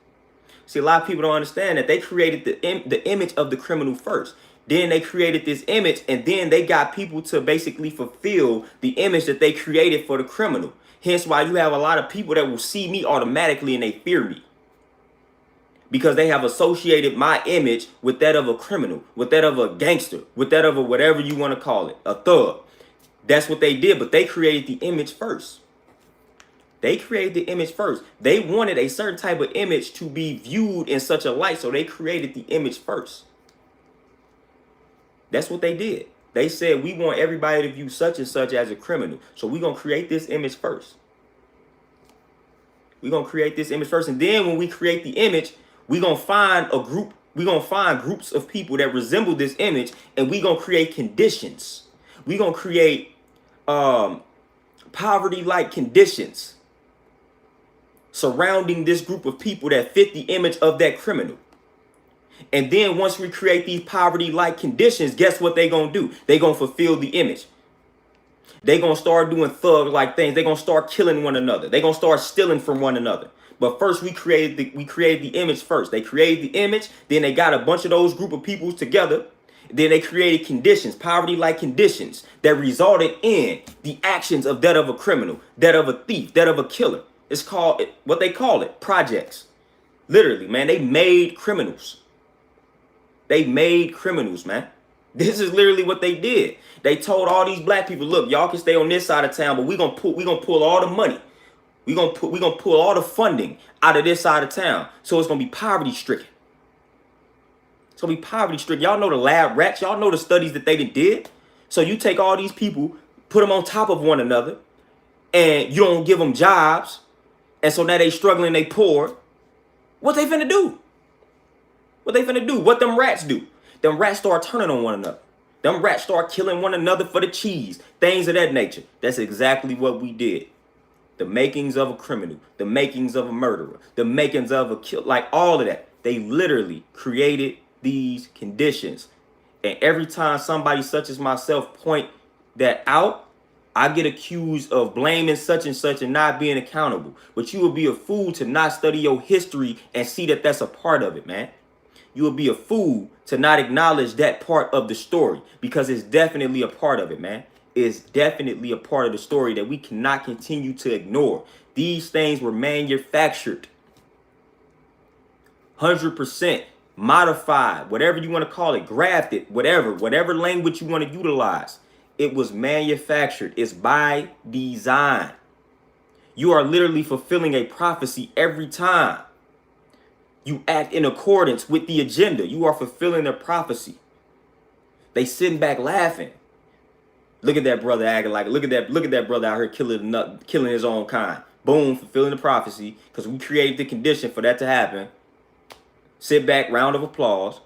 See, a lot of people don't understand that they created the image of the criminal first. Then they created this image and then they got people to basically fulfill the image that they created for the criminal. Hence why you have a lot of people that will see me automatically and they fear me. Because they have associated my image with that of a criminal, with that of a gangster, with that of a whatever you want to call it, a thug. That's what they did, but they created the image first. They created the image first. They wanted a certain type of image to be viewed in such a light, so they created the image first. That's what they did. They said, we want everybody to view such and such as a criminal. So we're going to create this image first. We're going to create this image first. And then when we create the image, we're going to find a group. We're going to find groups of people that resemble this image. And we're going to create conditions. We're going to create poverty-like conditions surrounding this group of people that fit the image of that criminal. And then once we create these poverty-like conditions, guess what they're going to do? They're going to fulfill the image. They gonna start doing thug-like things. They gonna start killing one another. They gonna start stealing from one another. But first, we created the image first. They created the image, then they got a bunch of those group of people together. Then they created conditions, poverty-like conditions that resulted in the actions of that of a criminal, that of a thief, that of a killer. It's called what they call it, projects. Literally, man, they made criminals. They made criminals, man. This is literally what they did. They told all these black people, look, y'all can stay on this side of town, but we're gonna pull all the money. We're gonna pull all the funding out of this side of town. So it's gonna be poverty stricken. It's gonna be poverty stricken. Y'all know the lab rats, y'all know the studies that they did. So you take all these people, put them on top of one another, and you don't give them jobs, and so now they struggling, they poor. What they finna do? What they finna do? What them rats do? Them rats start turning on one another. Them rats start killing one another for the cheese. Things of that nature. That's exactly what we did. The makings of a criminal. The makings of a murderer. The makings of a kill. Like all of that. They literally created these conditions. And every time somebody such as myself point that out, I get accused of blaming such and such and not being accountable. But you would be a fool to not study your history and see that that's a part of it, man. You would be a fool to not acknowledge that part of the story, because it's definitely a part of it, man. It's definitely a part of the story that we cannot continue to ignore. These things were manufactured, 100% modified, whatever you want to call it, grafted, whatever language you want to utilize. It was manufactured. It's by design. You are literally fulfilling a prophecy every time you act in accordance with the agenda. You are fulfilling a prophecy. They sitting back laughing. Look at that brother acting like, look at that brother out here killing his own kind. Boom, fulfilling the prophecy, because we created the condition for that to happen. Sit back, round of applause.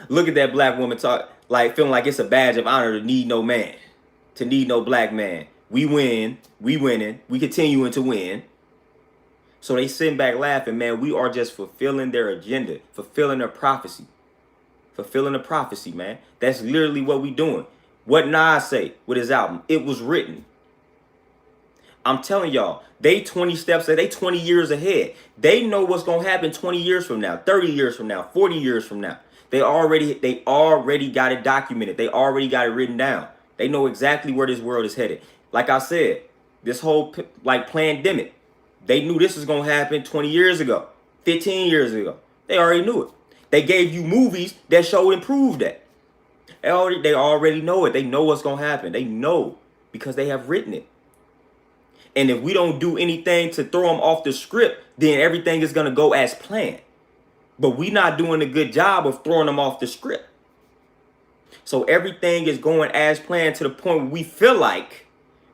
Look at that black woman talk, like feeling like it's a badge of honor to need no man, to need no black man. We win, we winning, we continuing to win. So they sitting back laughing, man. We are just fulfilling their agenda, fulfilling their prophecy, fulfilling the prophecy, man. That's literally what we doing. What Nas say with his album, it was written. I'm telling y'all, they 20 steps, they 20 years ahead. They know what's going to happen 20 years from now, 30 years from now, 40 years from now. They already got it documented. They already got it written down. They know exactly where this world is headed. Like I said, this whole pandemic, they knew this was going to happen 20 years ago, 15 years ago. They already knew it. They gave you movies that showed and proved that. They already know it. They know what's going to happen. They know because they have written it. And if we don't do anything to throw them off the script, then everything is going to go as planned. But we're not doing a good job of throwing them off the script. So everything is going as planned to the point where we feel like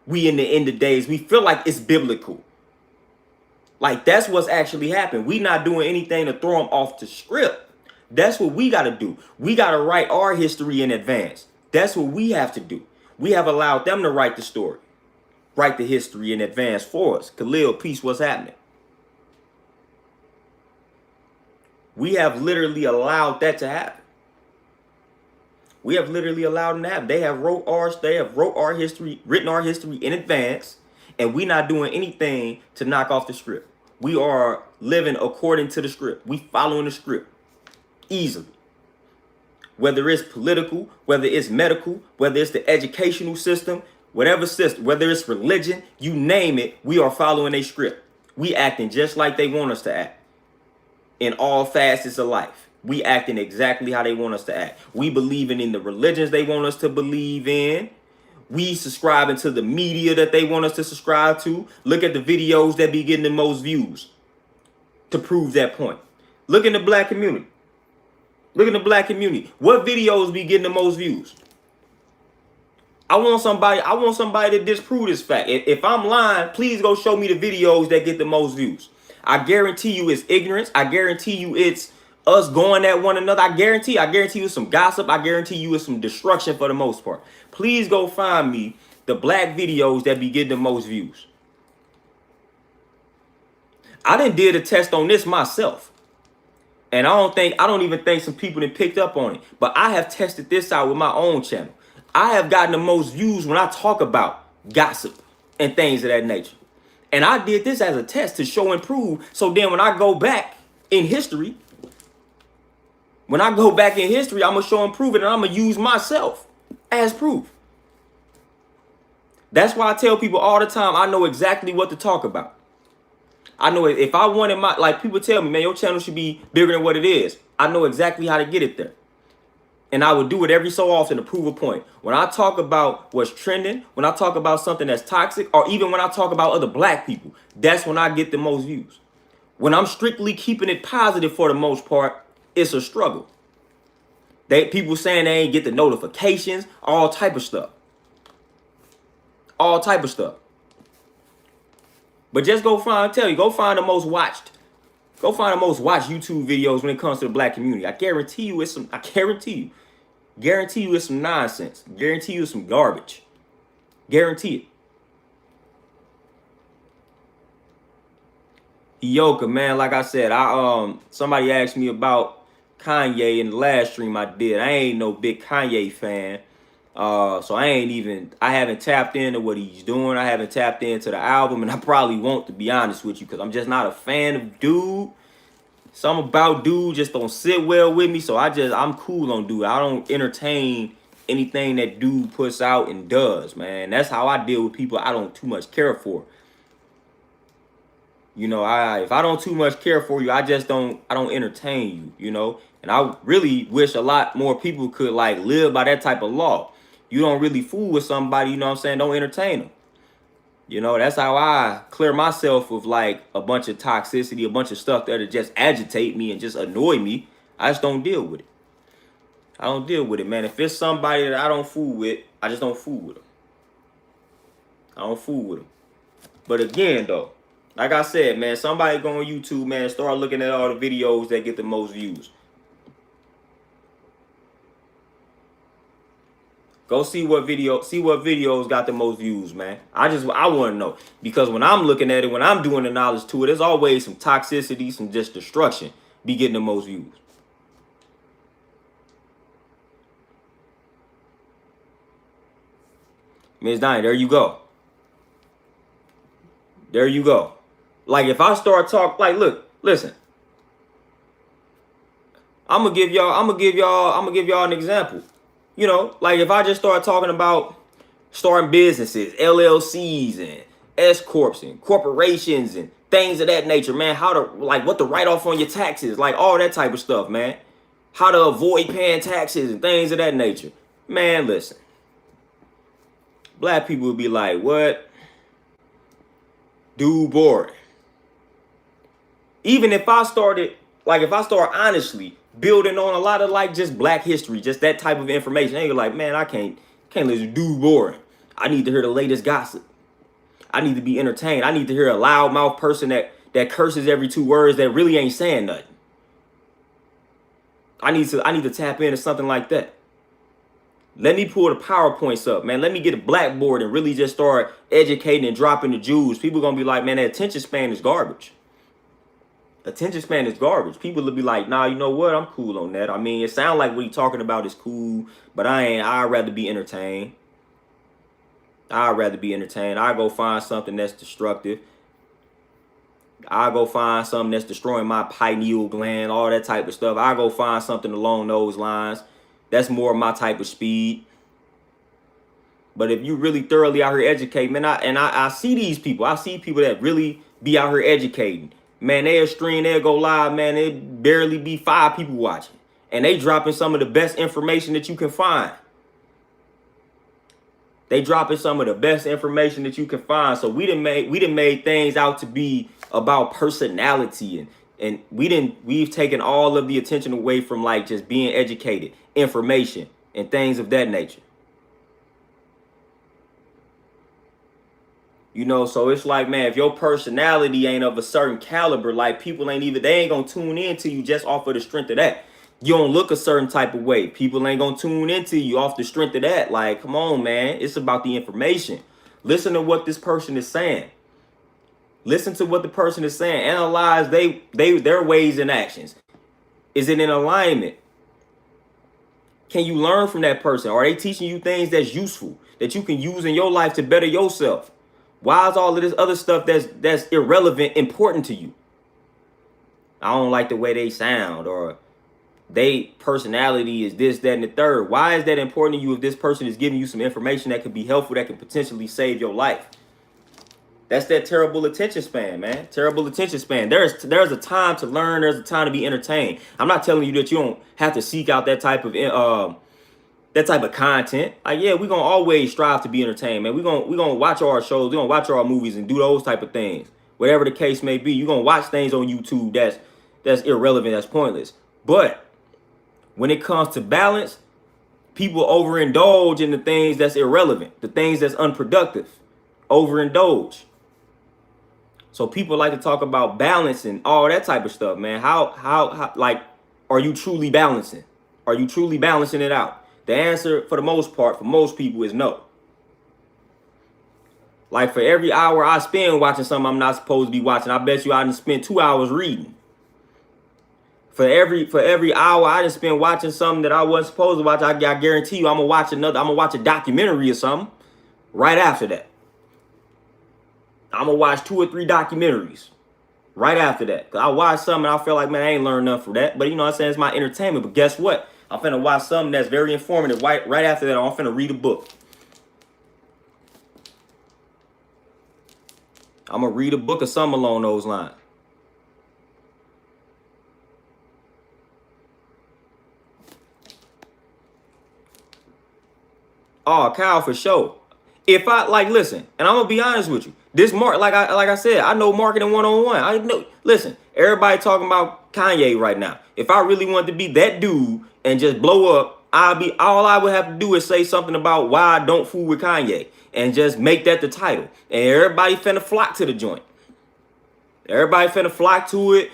we in the end of days. We feel like it's biblical. Like that's what's actually happened. We're not doing anything to throw them off the script. That's what we got to do. We got to write our history in advance. That's what we have to do. We have allowed them to write the story, write the history in advance for us. Khalil, peace, what's happening? We have literally allowed that to happen. We have literally allowed them to happen. They have written our history in advance, and we're not doing anything to knock off the script. We are living according to the script. We following the script easily. Whether it's political, whether it's medical, whether it's the educational system, whatever system, whether it's religion, you name it, we are following a script. We acting just like they want us to act. In all facets of life, we acting exactly how they want us to act. We believing in the religions they want us to believe in. We subscribing to the media that they want us to subscribe to. Look at the videos that be getting the most views to prove that point. Look in the black community. Look in the black community. What videos be getting the most views? I want somebody to disprove this fact. If I'm lying, please go show me the videos that get the most views. I guarantee you it's ignorance. I guarantee you it's us going at one another. I guarantee you it's some gossip. I guarantee you it's some destruction for the most part. Please go find me the black videos that be getting the most views. I done did a test on this myself. And I don't even think some people done picked up on it. But I have tested this out with my own channel. I have gotten the most views when I talk about gossip and things of that nature. And I did this as a test to show and prove. So then when I go back in history, I'm going to show and prove it, and I'm going to use myself as proof. That's why I tell people all the time, I know exactly what to talk about. I know if I wanted like people tell me, man, your channel should be bigger than what it is. I know exactly how to get it there. And I would do it every so often to prove a point. When I talk about what's trending, when I talk about something that's toxic, or even when I talk about other black people, that's when I get the most views. When I'm strictly keeping it positive for the most part, it's a struggle. People saying they ain't get the notifications, all type of stuff. All type of stuff. But just go find the most watched. Go find the most watched YouTube videos when it comes to the black community. I guarantee you it's some nonsense. Guarantee you it's some garbage. Guarantee it. Yoka, man, like I said, somebody asked me about Kanye in the last stream I did. I ain't no big Kanye fan. So I haven't tapped into what he's doing. I haven't tapped into the album, and I probably won't, to be honest with you, because I'm just not a fan of dude. Something about dude just don't sit well with me, so I'm cool on dude. I don't entertain anything that dude puts out and does, man. That's how I deal with people I don't too much care for. You know, if I don't too much care for you, I don't entertain you, you know. And I really wish a lot more people could like live by that type of law. You don't really fool with somebody, you know what I'm saying? Don't entertain them. You know, that's how I clear myself of like a bunch of toxicity, a bunch of stuff that'll just agitate me and just annoy me. I just don't deal with it. I don't deal with it, man. If it's somebody that I don't fool with, I just don't fool with them. I don't fool with them. But again, though, like I said, man, somebody go on YouTube, man, start looking at all the videos that get the most views. Go see what videos got the most views, man. I want to know, because when I'm looking at it, when I'm doing the knowledge to it, there's always some toxicity, some just destruction be getting the most views. Ms. Diane, there you go. There you go. Like if I start talk, like, look, listen. I'm gonna give y'all an example. You know, like if I just start talking about starting businesses, LLCs and S corps and corporations and things of that nature, man, what to write off on your taxes, like all that type of stuff, man. How to avoid paying taxes and things of that nature. Man, listen. Black people would be like, what? Dude, boring. Even if I start honestly building on a lot of like just black history, just that type of information, they like, man, I can't listen to dude boring. I need to hear the latest gossip. I need to be entertained. I need to hear a loudmouth person that curses every 2 words that really ain't saying nothing. I need to tap into something like that. Let me pull the PowerPoints up, man. Let me get a blackboard and really just start educating and dropping the jewels. People gonna be like, man, that attention span is garbage. Attention span is garbage. People will be like, nah, you know what? I'm cool on that. I mean, it sounds like what he's talking about is cool, but I'd rather be entertained. I'd rather be entertained. I go find something that's destructive. I go find something that's destroying my pineal gland, all that type of stuff. I go find something along those lines. That's more my type of speed. But if you really thoroughly out here educating, man, I see these people. I see people that really be out here educating. Man, they'll stream, they'll go live, man. It barely be 5 people watching. And they dropping some of the best information that you can find. They dropping some of the best information that you can find. So we done made things out to be about personality, and we've taken all of the attention away from like just being educated, information, and things of that nature. You know, so it's like, man, if your personality ain't of a certain caliber, like they ain't gonna tune into you just off of the strength of that. You don't look a certain type of way, people ain't gonna tune into you off the strength of that. Like, come on, man, it's about the information. Listen to what this person is saying. Listen to what the person is saying. Analyze their ways and actions. Is it in alignment? Can you learn from that person? Are they teaching you things that's useful, that you can use in your life to better yourself? Why is all of this other stuff that's irrelevant important to you? I don't like the way they sound, or they personality is this, that, and the third. Why is that important to you if this person is giving you some information that could be helpful, that could potentially save your life? That's that terrible attention span, man. Terrible attention span. There's a time to learn. There's a time to be entertained. I'm not telling you that you don't have to seek out that type of content. Like, yeah, we're gonna always strive to be entertained, man. We're gonna watch our shows, we're gonna watch our movies and do those type of things. Whatever the case may be, you're gonna watch things on YouTube that's irrelevant, that's pointless. But when it comes to balance, people overindulge in the things that's irrelevant, the things that's unproductive. Overindulge. So people like to talk about balance and all that type of stuff, man. How like, are you truly balancing? Are you truly balancing it out? The answer, for the most part, for most people, is no. Like, for every hour I spend watching something I'm not supposed to be watching, I bet you I didn't spend 2 hours reading. For every hour I didn't spend watching something that I wasn't supposed to watch, I guarantee you I'm gonna watch a documentary or something right after that. I'm gonna watch 2 or 3 documentaries right after that. Cause I watch something and I feel like, man, I ain't learned nothing from that. But you know what I'm saying? It's my entertainment. But guess what? I'm finna watch something that's very informative. Right after that, I'm finna read a book. I'm gonna read a book or something along those lines. Oh, Kyle, for sure. If I listen, and I'm gonna be honest with you, this like I said, I know marketing 101. I know. Listen, everybody talking about Kanye right now. If I really wanted to be that dude and just blow up, all I would have to do is say something about why I don't fool with Kanye and just make that the title, and everybody finna flock to the joint. Everybody finna flock to it,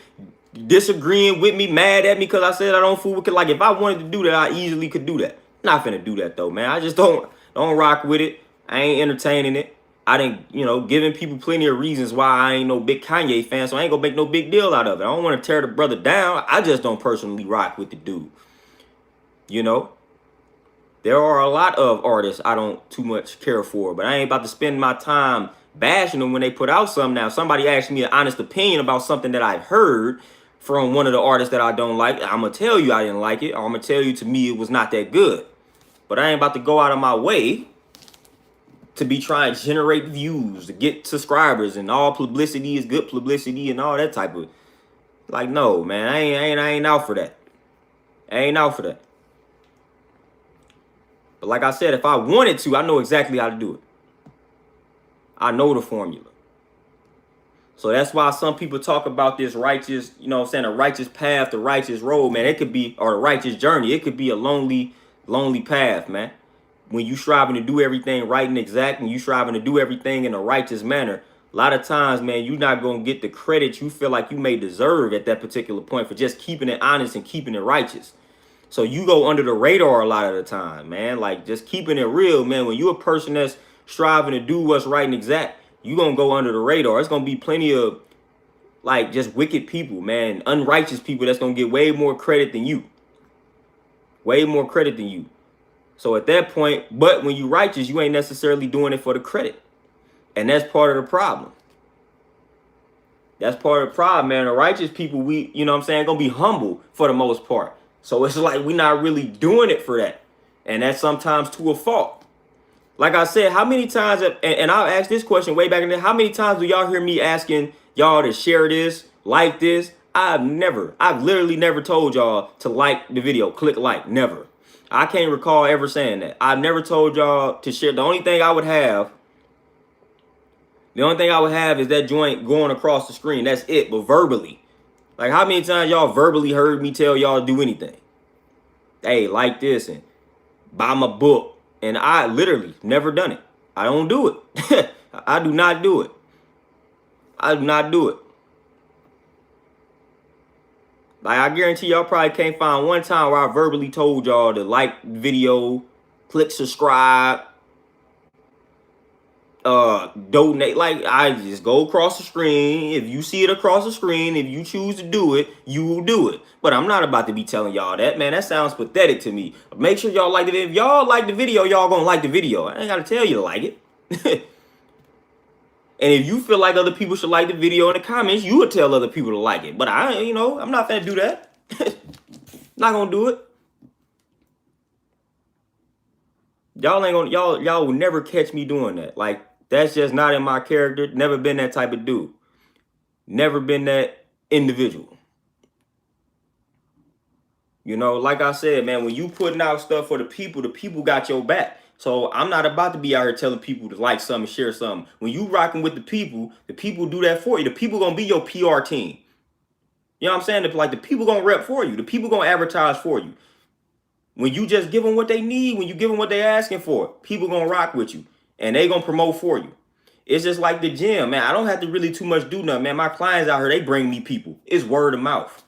disagreeing with me, mad at me because I said I don't fool with it. Like, if I wanted to do that, I easily could do that. Not finna do that though, man. I just don't rock with it. I ain't entertaining it. I didn't, giving people plenty of reasons why I ain't no big Kanye fan, so I ain't gonna make no big deal out of it. I don't want to tear the brother down. I just don't personally rock with the dude. There are a lot of artists I don't too much care for, but I ain't about to spend my time bashing them when they put out something. Now, somebody asked me an honest opinion about something that I've heard from one of the artists that I don't like. I'm gonna tell you I didn't like it, or I'm gonna tell you to me it was not that good. But I ain't about to go out of my way to be trying to generate views, to get subscribers, and all publicity is good publicity and all that type of, like, no, man, I ain't out for that. I ain't out for that. But like I said, if I wanted to, I know exactly how to do it. I know the formula. So that's why some people talk about this righteous, a righteous path, the righteous road, man. It could be, or the righteous journey. It could be a lonely path, man. When you striving to do everything right and exact, and you striving to do everything in a righteous manner, a lot of times, man, you're not going to get the credit you feel like you may deserve at that particular point for just keeping it honest and keeping it righteous. So you go under the radar a lot of the time, man. Like, just keeping it real, man. When you're a person that's striving to do what's right and exact, you're going to go under the radar. It's going to be plenty of, like, just wicked people, man. Unrighteous people that's going to get way more credit than you. Way more credit than you. So at that point, but when you righteous, you ain't necessarily doing it for the credit. And that's part of the problem. That's part of the problem, man. The righteous people, gonna be humble for the most part. So it's like we're not really doing it for that. And that's sometimes to a fault. Like I said, how many times, and I'll ask this question way back in there, how many times do y'all hear me asking y'all to share this, like this? I've literally never told y'all to like the video, click like, never. I can't recall ever saying that. I've never told y'all to share. The only thing I would have is that joint going across the screen. That's it, but verbally. Like, how many times y'all verbally heard me tell y'all to do anything? Hey, like this and buy my book. And I literally never done it. I don't do it. I do not do it. I do not do it. Like, I guarantee y'all probably can't find one time where I verbally told y'all to like the video, click subscribe, donate. Like, I just go across the screen. If you see it across the screen, if you choose to do it, you will do it. But I'm not about to be telling y'all that, man. That sounds pathetic to me. Make sure y'all like it. If y'all like the video, y'all gonna like the video. I ain't gotta tell you to like it. And if you feel like other people should like the video in the comments, you would tell other people to like it. But I'm not gonna do that. Not gonna do it. Y'all ain't gonna y'all will never catch me doing that. Like, that's just not in my character. Never been that type of dude. Never been that individual. You know, like I said, man, when you putting out stuff for the people got your back. So I'm not about to be out here telling people to like something, share something. When you rocking with the people do that for you. The people gonna be your PR team. You know what I'm saying? Like, the people gonna rep for you. The people gonna advertise for you. When you just give them what they need, when you give them what they asking for, people gonna rock with you. And they gonna promote for you. It's just like the gym, man. I don't have to really too much do nothing, man. My clients out here, they bring me people. It's word of mouth.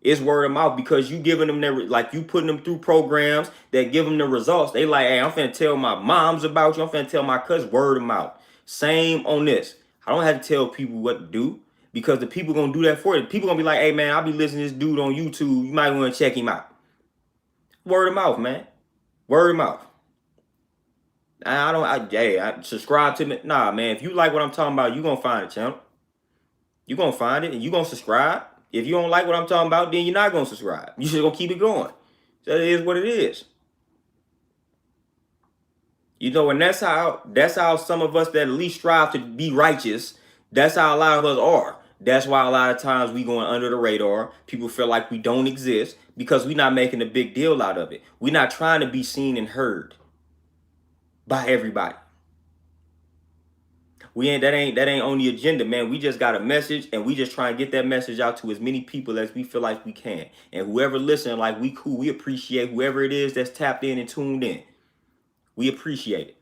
It's word of mouth because you giving them their, like, you putting them through programs that give them the results. They like, hey, I'm finna tell my moms about you. I'm finna tell my cousins. Word of mouth. Same on this. I don't have to tell people what to do because the people gonna do that for you. People gonna be like, hey, man, I'll be listening to this dude on YouTube. You might want to check him out. Word of mouth, man. Word of mouth. I subscribe to me. Nah, man, if you like what I'm talking about, you gonna find a channel. You gonna find it and you gonna subscribe. If you don't like what I'm talking about, then you're not gonna subscribe. You just gonna keep it going. So it is what it is. You know, and that's how some of us that at least strive to be righteous, that's how a lot of us are. That's why a lot of times we going under the radar. People feel like we don't exist because we're not making a big deal out of it. We're not trying to be seen and heard by everybody. That ain't on the agenda, man. We just got a message and we just try and get that message out to as many people as we feel like we can. And whoever listening, like, we cool, we appreciate whoever it is that's tapped in and tuned in. We appreciate it.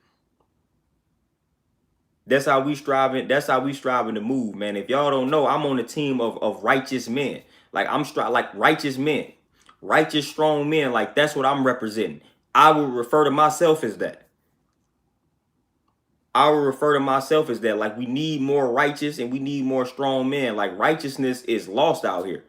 That's how we striving. That's how we striving to move, man. If y'all don't know, I'm on a team of righteous men. Like, like righteous men, righteous, strong men. Like, that's what I'm representing. I will refer to myself as that. I will refer to myself as that. Like, we need more righteous and we need more strong men. Like, righteousness is lost out here.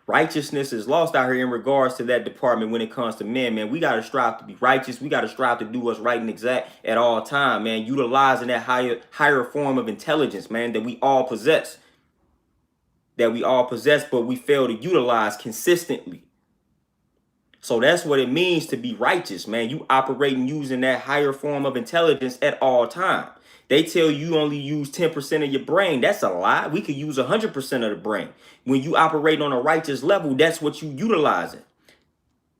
Righteousness is lost out here in regards to that department when it comes to men, man. We got to strive to be righteous. We got to strive to do what's right and exact at all time, man. Utilizing that higher form of intelligence, man, that we all possess. That we all possess, but we fail to utilize consistently. So that's what it means to be righteous, man. You operating using that higher form of intelligence at all time. They tell you only use 10% of your brain. That's a lie. We could use 100% of the brain. When you operate on a righteous level, that's what you utilizing.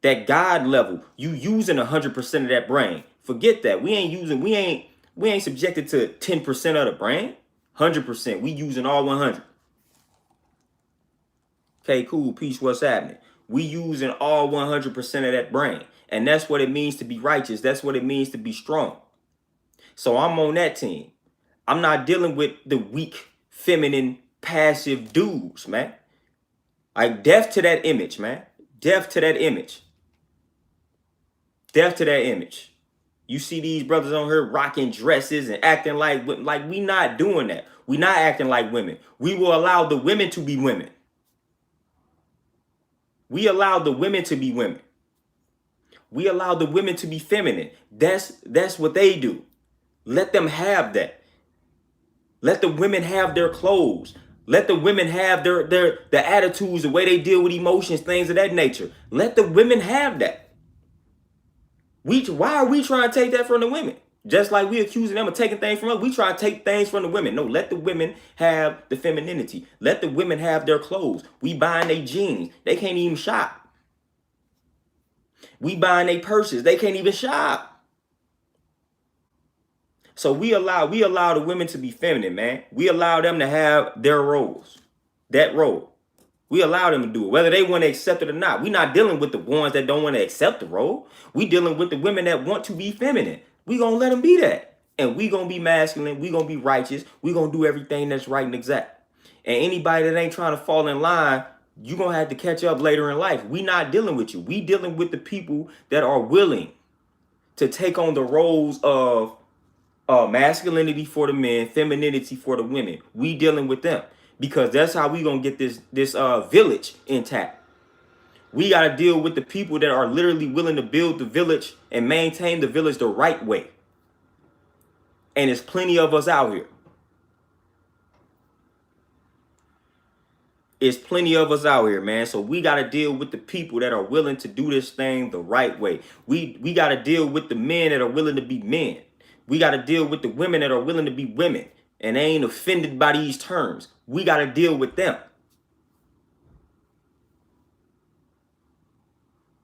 That God level, you using 100% of that brain. Forget that. We ain't subjected to 10% of the brain. 100%. We using all 100. Okay, cool. Peace. What's happening? We using all 100% of that brain. And that's what it means to be righteous. That's what it means to be strong. So I'm on that team. I'm not dealing with the weak, feminine, passive dudes, man. Like, death to that image, man. Death to that image. Death to that image. You see these brothers on here rocking dresses and acting like we not doing that. We not acting like women. We will allow the women to be women. We allow the women to be women. We allow the women to be feminine. That's what they do. Let them have that. Let the women have their clothes. Let the women have their attitudes, the way they deal with emotions, things of that nature. Let the women have that. Why are we trying to take that from the women? Just like we accusing them of taking things from us, we try to take things from the women. No, let the women have the femininity. Let the women have their clothes. We buying their jeans. They can't even shop. We buying their purses. They can't even shop. So we allow the women to be feminine, man. We allow them to have their roles. That role. We allow them to do it, whether they want to accept it or not. We're not dealing with the ones that don't want to accept the role. We dealing with the women that want to be feminine. We gonna let them be that. And we gonna be masculine. We gonna be righteous. We gonna do everything that's right and exact. And anybody that ain't trying to fall in line, you gonna have to catch up later in life. We not dealing with you. We dealing with the people that are willing to take on the roles of masculinity for the men, femininity for the women. We dealing with them because that's how we gonna get this village intact. We gotta deal with the people that are literally willing to build the village and maintain the village the right way. And there's plenty of us out here. It's plenty of us out here, man. So we got to deal with the people that are willing to do this thing the right way. We got to deal with the men that are willing to be men. We got to deal with the women that are willing to be women and they ain't offended by these terms. We got to deal with them.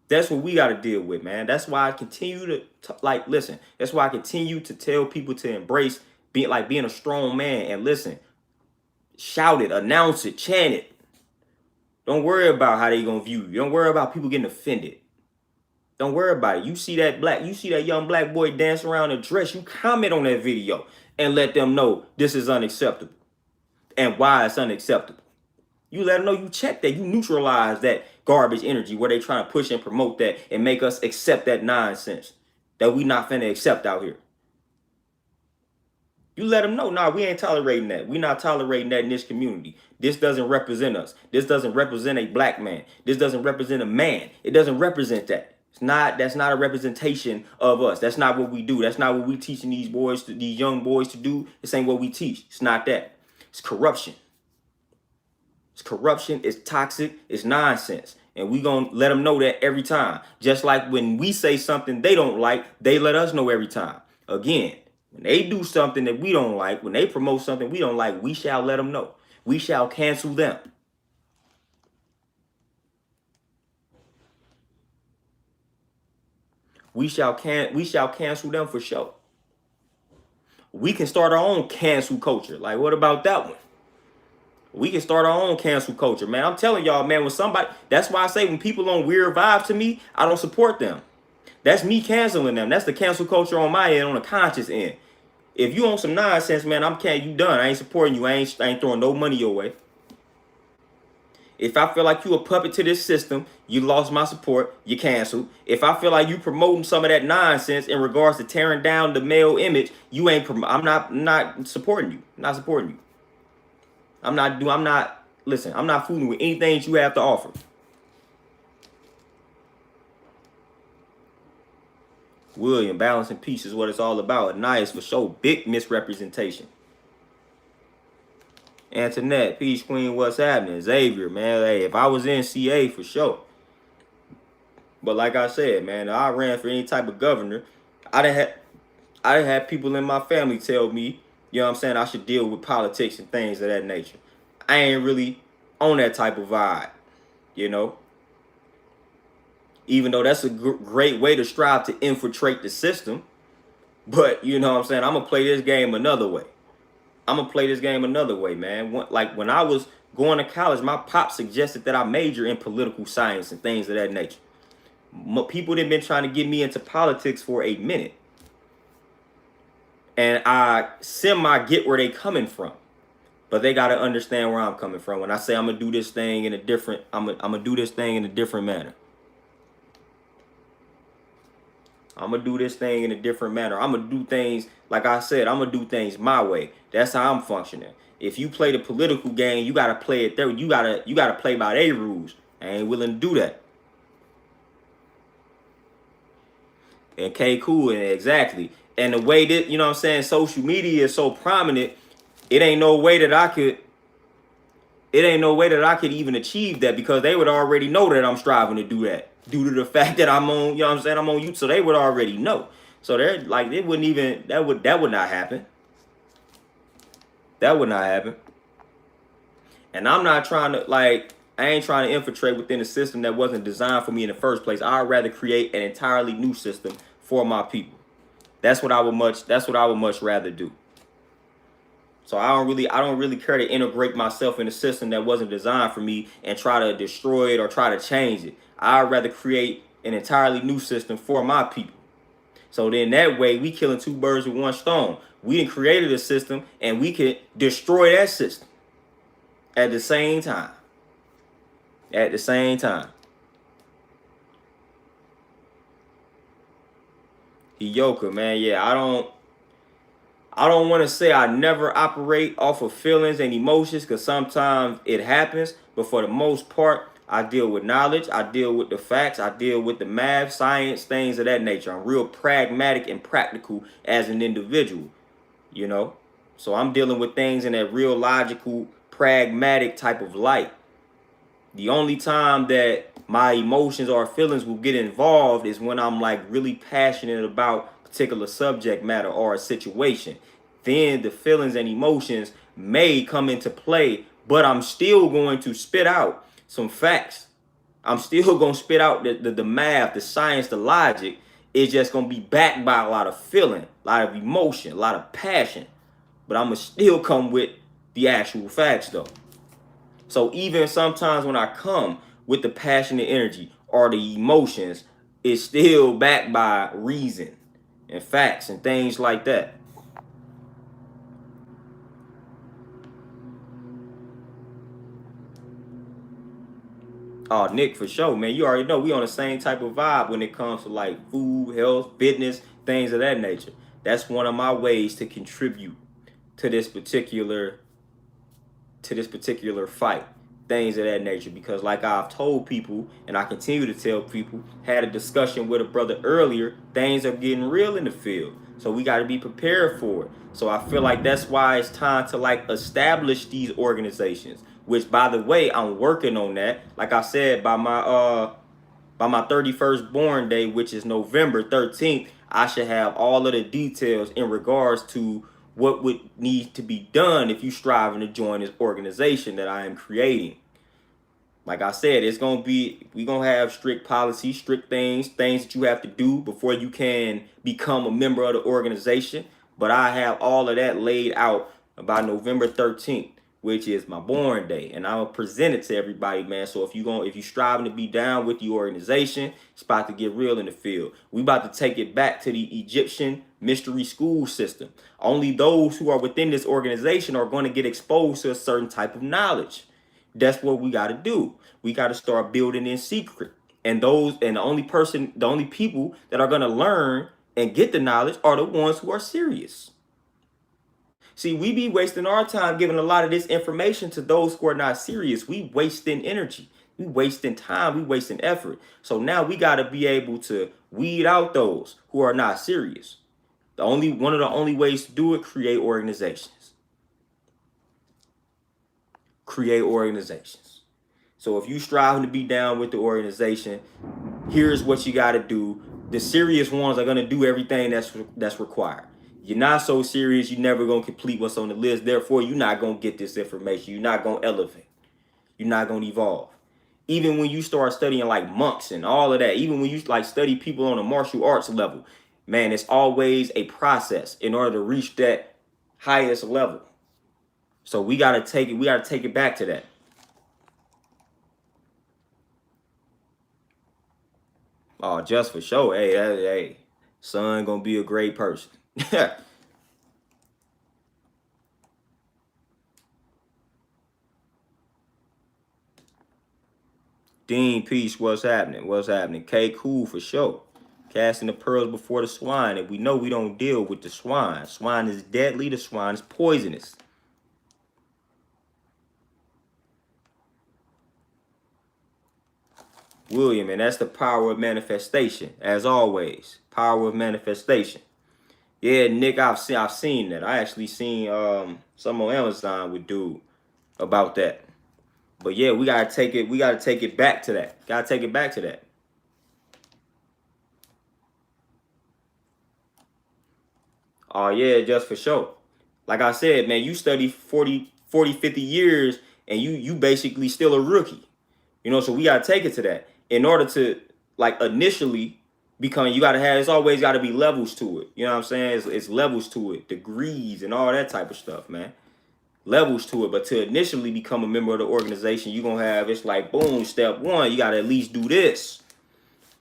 That's what we got to deal with, man. That's why I continue to listen. That's why I continue to tell people to embrace being a strong man and listen. Shout it, announce it, chant it. Don't worry about how they gonna view you. Don't worry about people getting offended. Don't worry about it. You see that young black boy dance around in a dress, you comment on that video and let them know this is unacceptable and why it's unacceptable. You let them know, you check that, you neutralize that garbage energy where they trying to push and promote that and make us accept that nonsense that we not finna accept out here. You let them know, nah, we ain't tolerating that. We not tolerating that in this community. This doesn't represent us. This doesn't represent a black man. This doesn't represent a man. It doesn't represent that. That's not a representation of us. That's not what we do. That's not what we teaching these young boys to do. This ain't what we teach. It's not that. It's corruption. It's corruption. It's toxic. It's nonsense. And we gonna let them know that every time. Just like when we say something they don't like, they let us know every time. Again, when they do something that we don't like, when they promote something we don't like, we shall let them know. We shall cancel them. We shall cancel them for sure. We can start our own cancel culture. Like, what about that one? We can start our own cancel culture, man. I'm telling y'all, man, that's why I say when people on weird vibes to me, I don't support them. That's me canceling them. That's the cancel culture on my end, on the conscious end. If you on some nonsense, man, you done. I ain't supporting you. I ain't throwing no money your way. If I feel like you a puppet to this system, you lost my support, you canceled. If I feel like you promoting some of that nonsense in regards to tearing down the male image, I'm not supporting you. I'm not supporting you. I'm not fooling with anything that you have to offer. William, balance and peace is what it's all about. Nice for sure. Big misrepresentation. Antoinette, peace queen, what's happening? Xavier, man, hey, if I was in CA for sure. But like I said, man, I ran for any type of governor. I didn't have people in my family tell me, you know what I'm saying, I should deal with politics and things of that nature. I ain't really on that type of vibe, you know. Even though that's a great way to strive to infiltrate the system. But, you know what I'm saying, I'm going to play this game another way. Man. When I was going to college, my pop suggested that I major in political science and things of that nature. People that been trying to get me into politics for a minute. And I get where they coming from. But they got to understand where I'm coming from. When I say I'm going to do this thing in a different manner. I'm going to do this thing in a different manner. I'm going to do things, like I said, I'm going to do things my way. That's how I'm functioning. If you play the political game, you got to play it there. You got to play by their rules. I ain't willing to do that. And cool, and exactly. And the way that, you know what I'm saying, social media is so prominent, it ain't no way that I could even achieve that, because they would already know that I'm striving to do that due to the fact that I'm on, you know what I'm saying, I'm on YouTube. So they would already know. So they're like, that would not happen. That would not happen. And I'm not trying to, I ain't trying to infiltrate within a system that wasn't designed for me in the first place. I'd rather create an entirely new system for my people. That's what I would much rather do. So I don't really care to integrate myself in a system that wasn't designed for me and try to destroy it or try to change it. I'd rather create an entirely new system for my people. So then that way we killing two birds with one stone. We done created a system and we can destroy that system at the same time. Yoka, man, yeah, I don't want to say I never operate off of feelings and emotions because sometimes it happens, but for the most part, I deal with knowledge, I deal with the facts, I deal with the math, science, things of that nature. I'm real pragmatic and practical as an individual, you know? So I'm dealing with things in that real logical, pragmatic type of light. The only time that my emotions or feelings will get involved is when I'm like really passionate about a particular subject matter or a situation. Then the feelings and emotions may come into play, but I'm still going to spit out some facts. I'm still going to spit out the math, the science, the logic. It's just going to be backed by a lot of feeling, a lot of emotion, a lot of passion. But I'm going to still come with the actual facts though. So even sometimes when I come with the passionate energy or the emotions, it's still backed by reason and facts and things like that. Oh, Nick, for sure, man. You already know we on the same type of vibe when it comes to like food, health, fitness, things of that nature. That's one of my ways to contribute to this particular fight, things of that nature. Because like I've told people and I continue to tell people, had a discussion with a brother earlier, things are getting real in the field, so we got to be prepared for it. So I feel like that's why it's time to like establish these organizations, which by the way I'm working on that. Like I said, by my 31st born day, which is November 13th, I should have all of the details in regards to what would need to be done if you striving to join this organization that I am creating. Like I said, it's gonna be, we gonna have strict policies, strict things that you have to do before you can become a member of the organization. But I have all of that laid out by November 13th, which is my born day, and I'll present it to everybody, man. So if you striving to be down with the organization, it's about to get real in the field. We about to take it back to the Egyptian mystery school system. Only those who are within this organization are going to get exposed to a certain type of knowledge. That's what we got to do. We got to start building in secret. And the only people that are going to learn and get the knowledge are the ones who are serious. See, we be wasting our time giving a lot of this information to those who are not serious. We wasting energy. We wasting time. We wasting effort. So now we got to be able to weed out those who are not serious. One of the only ways to do it, create organizations. Create organizations. So if you striving to be down with the organization, here's what you got to do. The serious ones are going to do everything that's required. You're not so serious, you're never going to complete what's on the list. Therefore, you're not going to get this information. You're not going to elevate. You're not going to evolve. Even when you start studying like monks and all of that, even when you like study people on a martial arts level, man, it's always a process in order to reach that highest level. So we got to take it back to that. Oh, just for sure. Hey, son gonna be a great person. Dean Peace, what's happening? What's happening? K Cool for sure. Casting the pearls before the swine. And we know we don't deal with the swine. Swine is deadly, the swine is poisonous. William, and that's the power of manifestation, as always. Power of manifestation. Yeah, Nick, I've seen that. I actually seen some on Amazon with dude about that. But yeah, we gotta take it back to that. Gotta take it back to that. Oh yeah, just for sure. Like I said, man, you study 50 years and you basically still a rookie. You know, so we gotta take it to that. In order to like initially become, you gotta have, it's always gotta be levels to it. You know what I'm saying? It's levels to it, degrees and all that type of stuff, man. Levels to it. But to initially become a member of the organization, you're gonna have, it's like boom, step one, you gotta at least do this.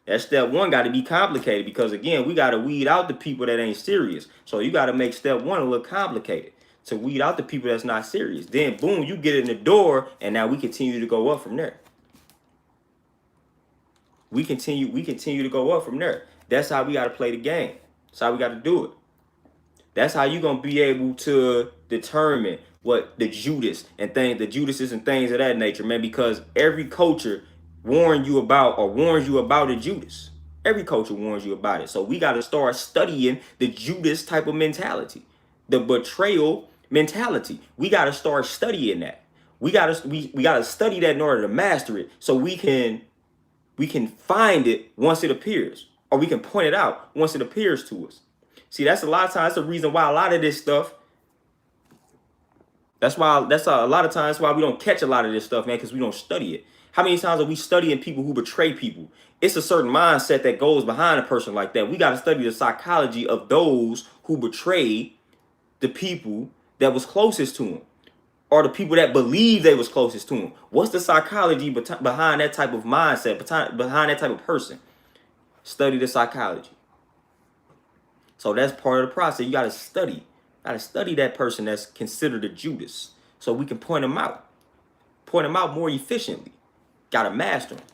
That step one got to be complicated because again, we got to weed out the people that ain't serious. So you got to make step one a little complicated to weed out the people that's not serious. Then boom, you get in the door, and now we continue to go up from there. We continue to go up from there. That's how we got to play the game. That's how we got to do it. That's how you're gonna be able to determine what the Judas and things, the Judases and things of that nature, man. Because every culture warns you about the Judas. Every culture warns you about it. So we got to start studying the Judas type of mentality, the betrayal mentality. We got to start studying that. We gotta study that in order to master it, so we can find it once it appears, or we can point it out once it appears to us. See, that's a lot of times. That's the reason why a lot of this stuff. That's a lot of times why we don't catch a lot of this stuff, man, because we don't study it. How many times are we studying people who betray people? It's a certain mindset that goes behind a person like that. We got to study the psychology of those who betray the people that was closest to them, or the people that believe they was closest to him. What's the psychology behind that type of mindset, behind that type of person? Study the psychology. So that's part of the process. You got to study. Got to study that person that's considered a Judas, so we can point them out. Point them out more efficiently. Got to master them.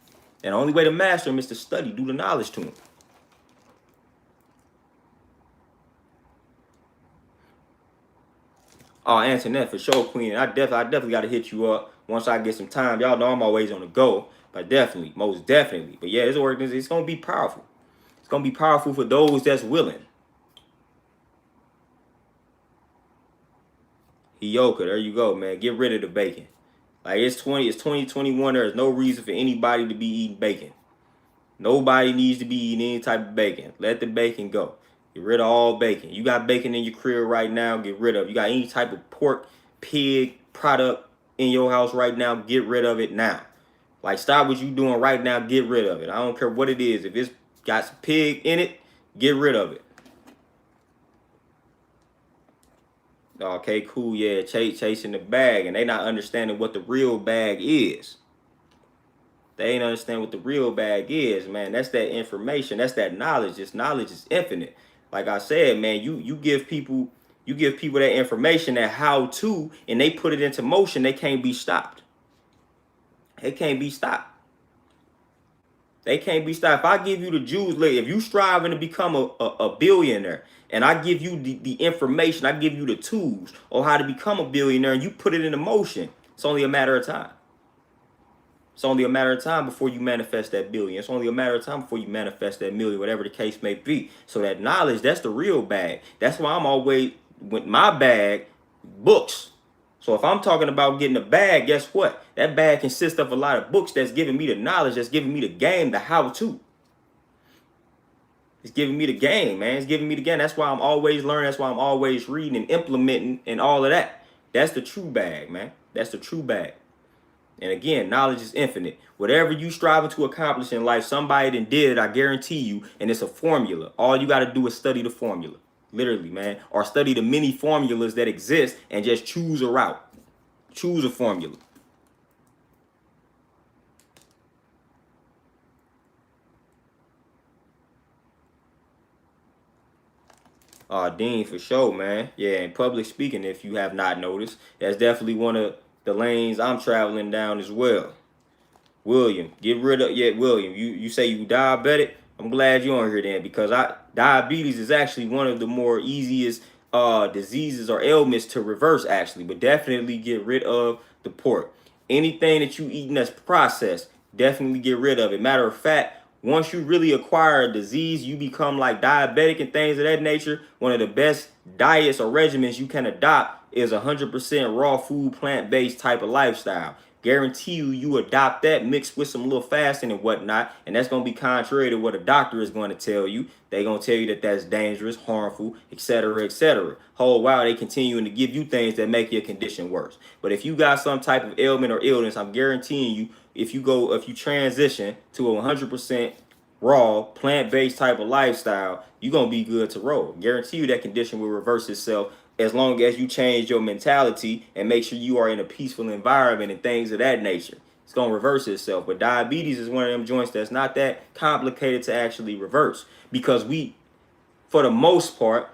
And the only way to master them is to study, do the knowledge to them. Oh, Antoinette, for sure, Queen. I definitely got to hit you up once I get some time. Y'all know I'm always on the go, but definitely, most definitely. But yeah, this organization, it's gonna be powerful. It's gonna be powerful for those that's willing. Hioka, there you go, man. Get rid of the bacon. Like it's 2021. There is no reason for anybody to be eating bacon. Nobody needs to be eating any type of bacon. Let the bacon go. Get rid of all bacon. You got bacon in your crib right now, get rid of it. You got any type of pork, pig product in your house right now, get rid of it now. Like, stop what you doing right now, get rid of it. I don't care what it is. If it's got some pig in it, get rid of it. Okay, cool, yeah, chasing the bag, and they not understanding what the real bag is. They ain't understand what the real bag is, man. That's that information. That's that knowledge. This knowledge is infinite. Like I said, man, you give people that information, that how to, and they put it into motion. They can't be stopped. They can't be stopped. They can't be stopped. If I give you the jewels, if you striving to become a billionaire, and I give you the information, I give you the tools on how to become a billionaire, and you put it into motion, it's only a matter of time. It's only a matter of time before you manifest that billion. It's only a matter of time before you manifest that million, whatever the case may be. So that knowledge, that's the real bag. That's why I'm always, with my bag, books. So if I'm talking about getting a bag, guess what? That bag consists of a lot of books that's giving me the knowledge, that's giving me the game, the how-to. It's giving me the game, man. It's giving me the game. That's why I'm always learning. That's why I'm always reading and implementing and all of that. That's the true bag, man. That's the true bag. And again, knowledge is infinite. Whatever you striving to accomplish in life, somebody done did it, I guarantee you, and it's a formula. All you got to do is study the formula. Literally, man. Or study the many formulas that exist and just choose a route. Choose a formula. Dean, for sure, man. Yeah, and public speaking, if you have not noticed, that's definitely one of the lanes I'm traveling down as well. William, get rid of, yeah, William, you say you diabetic. I'm glad you're on here then, because diabetes is actually one of the more easiest diseases or ailments to reverse, actually. But definitely get rid of the pork. Anything that you eating that's processed, definitely get rid of it. Matter of fact, once you really acquire a disease, you become like diabetic and things of that nature. One of the best diets or regimens you can adopt is 100% raw food, plant-based type of lifestyle. Guarantee you adopt that mixed with some little fasting and whatnot, and that's going to be contrary to what a doctor is going to tell you. They're going to tell you that that's dangerous, harmful, etc., etc. Whole while they continuing to give you things that make your condition worse. But if you got some type of ailment or illness, I'm guaranteeing you, if you transition to a 100% raw, plant-based type of lifestyle, you're going to be good to roll. Guarantee you that condition will reverse itself as long as you change your mentality and make sure you are in a peaceful environment and things of that nature. It's going to reverse itself. But diabetes is one of them joints that's not that complicated to actually reverse, because for the most part,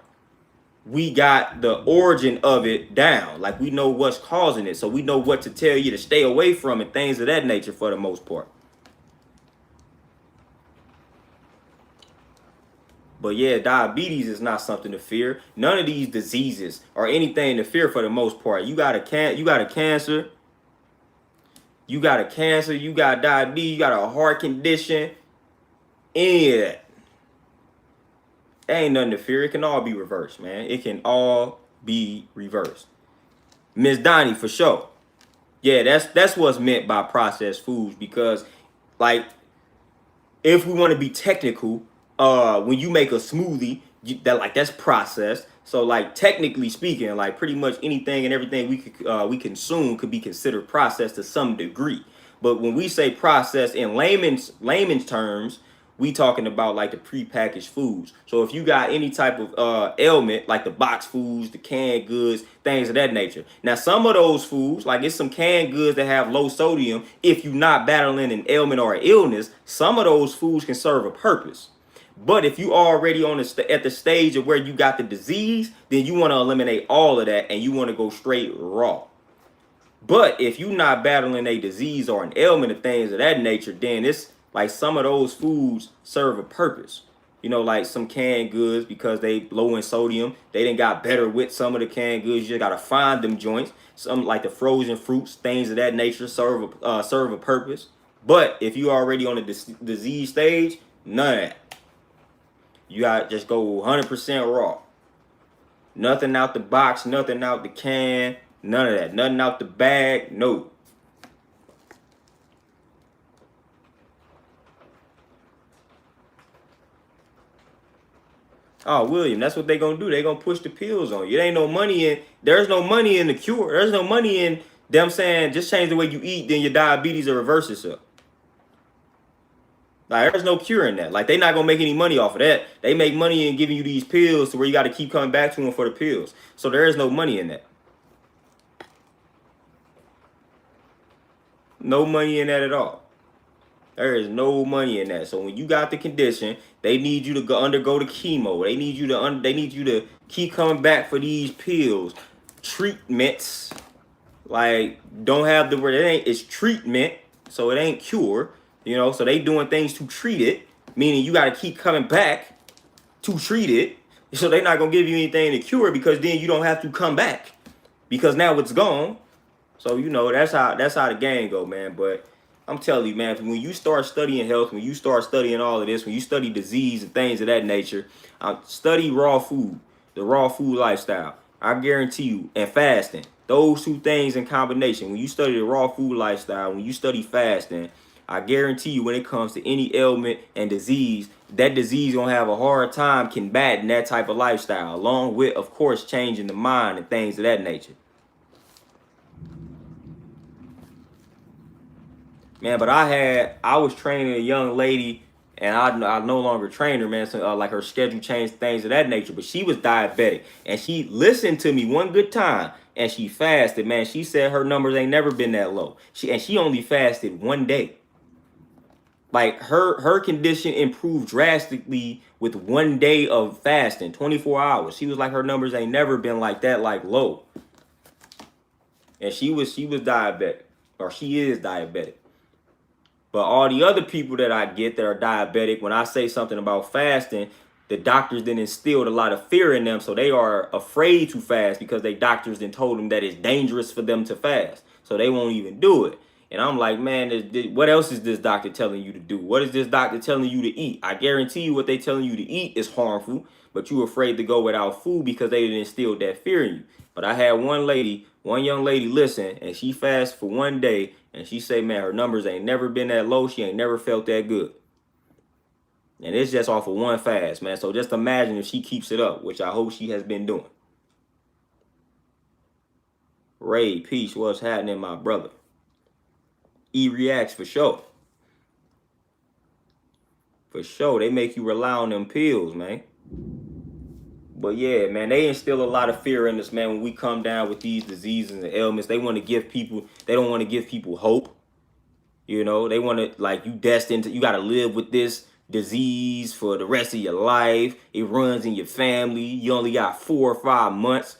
we got the origin of it down. Like, we know what's causing it. So we know what to tell you to stay away from and things of that nature for the most part. But yeah, diabetes is not something to fear. None of these diseases are anything to fear for the most part. You got a cancer, you got diabetes, you got a heart condition, any of that. Ain't nothing to fear. It can all be reversed, man. It can all be reversed. Miss Donnie, for sure. Yeah, that's what's meant by processed foods, because like, if we want to be technical, when you make a smoothie, that's processed. So like, technically speaking, like pretty much anything and everything we consume could be considered processed to some degree. But when we say processed in layman's terms, we talking about like the prepackaged foods. So if you got any type of ailment, like the box foods, the canned goods, things of that nature. Now, some of those foods, like it's some canned goods that have low sodium. If you're not battling an ailment or an illness, some of those foods can serve a purpose. But if you already at the stage of where you got the disease, then you want to eliminate all of that and you want to go straight raw. But if you're not battling a disease or an ailment or things of that nature, then it's like some of those foods serve a purpose. You know, like some canned goods, because they low in sodium, they done got better with some of the canned goods. You just gotta find them joints. Some like the frozen fruits, things of that nature serve a purpose. But if you already on the disease stage, none of that. You gotta just go 100% raw. Nothing out the box, nothing out the can, none of that. Nothing out the bag, no. Oh, William, that's what they gonna do. They gonna push the pills on you. There ain't no money in. There's no money in the cure. There's no money in them saying just change the way you eat, then your diabetes will reverse itself. Like, there's no cure in that. Like, they not gonna make any money off of that. They make money in giving you these pills to where you got to keep coming back to them for the pills. So there is no money in that. No money in that at all. There is no money in that. So when you got the condition, they need you to undergo the chemo. They need you to keep coming back for these pills, treatments. Like, don't have the word. It's treatment, so it ain't cure. You know, so they doing things to treat it, meaning you got to keep coming back to treat it. So they're not gonna give you anything to cure, because then you don't have to come back, because now it's gone. So you know, that's how the game go, man. But I'm telling you, man, when you start studying health, when you start studying all of this, when you study disease and things of that nature, study raw food, the raw food lifestyle. I guarantee you, and fasting, those two things in combination. When you study the raw food lifestyle, when you study fasting, I guarantee you, when it comes to any ailment and disease, that disease gonna have a hard time combating that type of lifestyle, along with, of course, changing the mind and things of that nature. Man, but I was training a young lady, and I no longer train her, man. So like, her schedule changed, things of that nature. But she was diabetic, and she listened to me one good time, and she fasted, man. She said her numbers ain't never been that low. She only fasted one day. Like, her condition improved drastically with 1 day of fasting, 24 hours. She was like, her numbers ain't never been like that, like low. And she was diabetic, or she is diabetic. But all the other people that I get that are diabetic, when I say something about fasting, the doctors then instilled a lot of fear in them, so they are afraid to fast, because they doctors then told them that it's dangerous for them to fast, so they won't even do it. And I'm like, man, what else is this doctor telling you to do? What is this doctor telling you to eat? I guarantee you what they telling you to eat is harmful, but you're afraid to go without food because they didn't instill that fear in you. But I had one young lady listen, and she fasted for 1 day, and she say, man, her numbers ain't never been that low. She ain't never felt that good. And it's just off of one fast, man. So just imagine if she keeps it up, which I hope she has been doing. Ray, peace, what's happening, my brother? E-reacts for sure. For sure, they make you rely on them pills, man. But yeah, man, they instill a lot of fear in us, man, when we come down with these diseases and ailments. They want to give people, they don't want to give people hope. You know, they want to, like, you destined to, you got to live with this disease for the rest of your life. It runs in your family. You only got 4 or 5 months.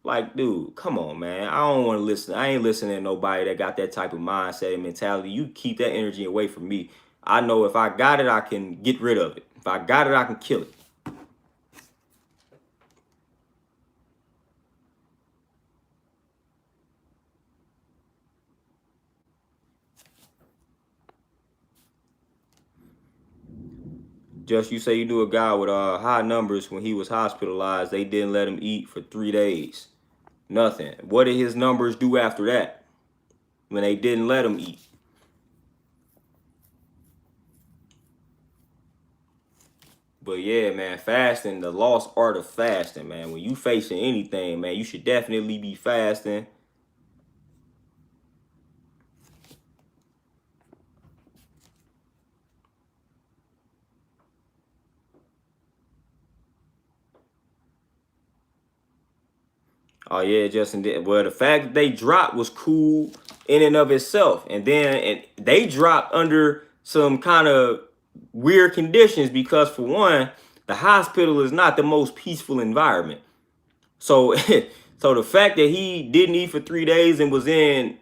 Like, dude, come on, man. I don't want to listen. I ain't listening to nobody that got that type of mindset and mentality. You keep that energy away from me. I know if I got it, I can get rid of it. If I got it, I can kill it. Just you say you knew a guy with high numbers when he was hospitalized. They didn't let him eat for 3 days. Nothing. What did his numbers do after that when they didn't let him eat? But yeah, man, fasting, the lost art of fasting, man. When you facing anything, man, you should definitely be fasting. Oh yeah, Justin did. Well, the fact that they dropped was cool in and of itself, and then they dropped under some kind of weird conditions because, for one, the hospital is not the most peaceful environment. So, so the fact that he didn't eat for 3 days and was in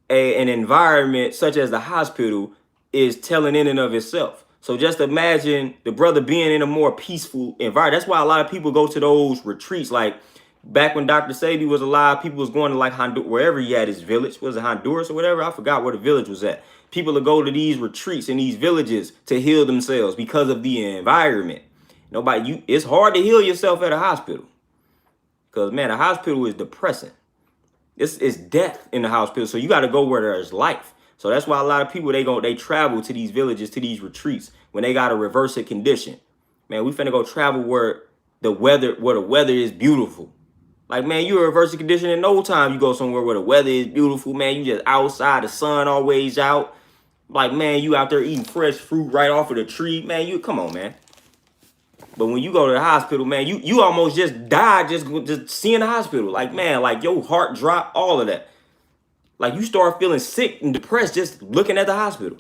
an environment such as the hospital is telling in and of itself. So just imagine the brother being in a more peaceful environment. That's why a lot of people go to those retreats. Like back when Dr. Sabi was alive, people was going to like Honduras, wherever he had his village. Was it Honduras or whatever? I forgot where the village was at. People would go to these retreats in these villages to heal themselves because of the environment. It's hard to heal yourself at a hospital. Because man, a hospital is depressing. It's death in the hospital. So you got to go where there's life. So that's why a lot of people they travel to these villages, to these retreats when they got to reverse a condition. Man, we finna go travel where the weather is beautiful. Like man, you reverse a condition in no time. You go somewhere where the weather is beautiful, man. You just outside, the sun always out. Like man, you out there eating fresh fruit right off of the tree, man. You come on, man. But when you go to the hospital, man, you almost just died just seeing the hospital. Like, man, like your heart drop, all of that. Like you start feeling sick and depressed just looking at the hospital.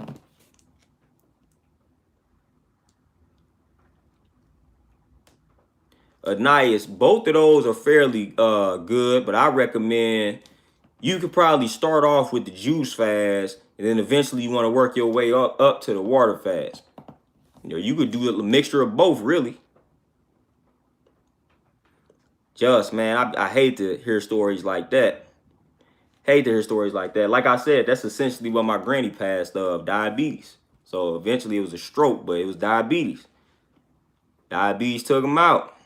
Anais, both of those are fairly good, but I recommend you could probably start off with the juice fast, and then eventually you want to work your way up to the water fast. You could do a mixture of both, really. Just man, I hate to hear stories like that. Hate to hear stories like that. Like I said, that's essentially what my granny passed of, diabetes. So eventually it was a stroke, but it was diabetes. Diabetes took him out.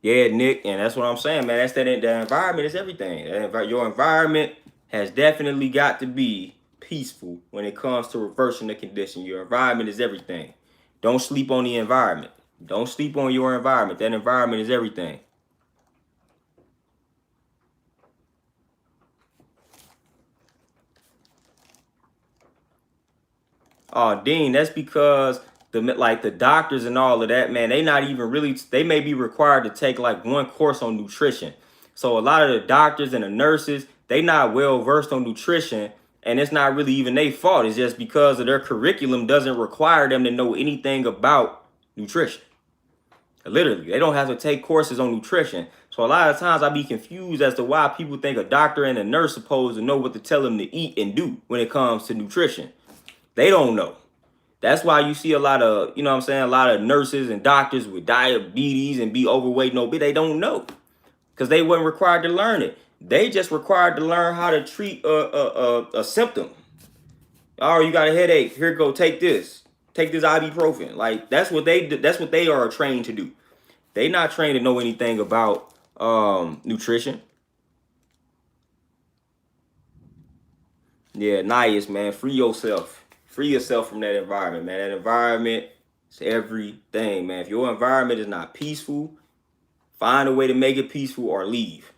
Yeah, Nick, and that's what I'm saying, man. The environment is everything. Your environment has definitely got to be peaceful when it comes to reversing the condition. Your environment is everything. Don't sleep on the environment. Don't sleep on your environment. That environment is everything. Oh, Dean, that's because the doctors and all of that, man, they may be required to take like one course on nutrition. So a lot of the doctors and the nurses, they not well versed on nutrition, and it's not really even their fault. It's just because of their curriculum doesn't require them to know anything about nutrition. Literally, they don't have to take courses on nutrition. So a lot of times I be confused as to why people think a doctor and a nurse supposed to know what to tell them to eat and do when it comes to nutrition. They don't know. That's why you see a lot of, you know what I'm saying, a lot of nurses and doctors with diabetes and be overweight and obese. They don't know because they weren't required to learn it. They just required to learn how to treat a symptom. Oh, you got a headache. Here, go take this. Take this ibuprofen. Like that's what they are trained to do. They not trained to know anything about nutrition. Yeah, nice, man. Free yourself. Free yourself from that environment, man. That environment is everything, man. If your environment is not peaceful, find a way to make it peaceful or leave.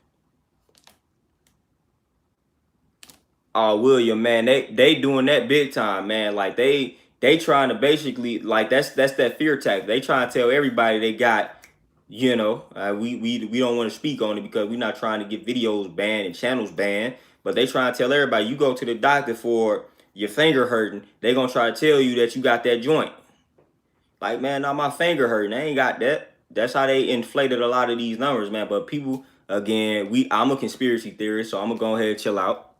Oh, William, man, they doing that big time, man. Like they trying to basically like that's that fear tactic. They trying to tell everybody they got, we don't want to speak on it because we're not trying to get videos banned and channels banned. But they trying to tell everybody you go to the doctor for your finger hurting, they gonna try to tell you that you got that joint. Like, man, not my finger hurting. I ain't got that. That's how they inflated a lot of these numbers, man. But people, again, I'm a conspiracy theorist, so I'm gonna go ahead and chill out.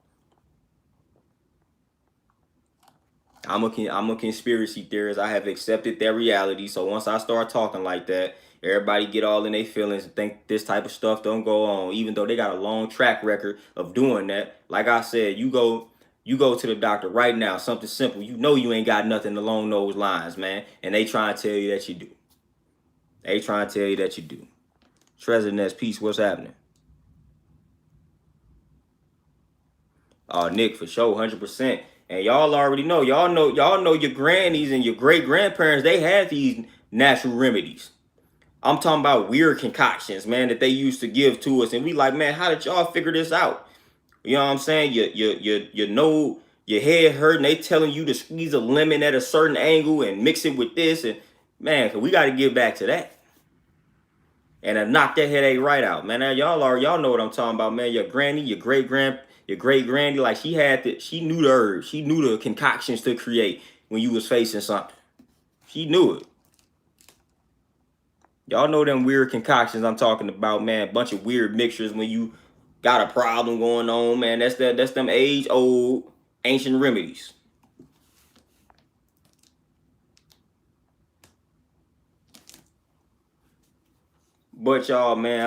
I'm a conspiracy theorist. I have accepted that reality. So once I start talking like that, Everybody get all in their feelings and think this type of stuff don't go on, even though they got a long track record of doing that. Like I said, you go to the doctor right now, something simple. You know you ain't got nothing along those lines, man. And they try and tell you that you do. They try and tell you that you do. Treasure Nest, peace, what's happening? Nick, for sure, 100%. And y'all already know, y'all know your grannies and your great grandparents, they had these natural remedies. I'm talking about weird concoctions, man, that they used to give to us, and we like, man, how did y'all figure this out? You know what I'm saying? You know your head hurting, they telling you to squeeze a lemon at a certain angle and mix it with this, and man, we got to get back to that. And knock that headache right out, man. Now, y'all know what I'm talking about, man. Your granny, your great granny, like she knew the herbs, she knew the concoctions to create when you was facing something. She knew it. Y'all know them weird concoctions I'm talking about, man. Bunch of weird mixtures when you got a problem going on, man. That's them age-old ancient remedies. But y'all, man,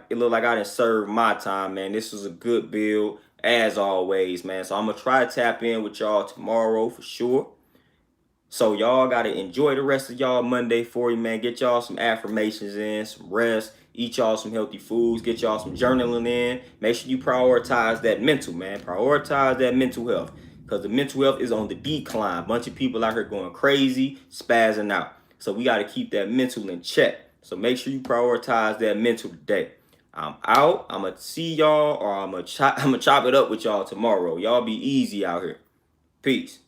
it look like I done served my time, man. This was a good build, as always, man. So I'm gonna try to tap in with y'all tomorrow for sure. So y'all gotta enjoy the rest of y'all Monday for you, man. Get y'all some affirmations in, some rest, eat y'all some healthy foods, get y'all some journaling in. Make sure you prioritize that mental, man. Prioritize that mental health. Because the mental health is on the decline. Bunch of people out here going crazy, spazzing out. So we gotta keep that mental in check. So make sure you prioritize that mental today. I'm out. I'm going to see y'all, or I'm going to chop it up with y'all tomorrow. Y'all be easy out here. Peace.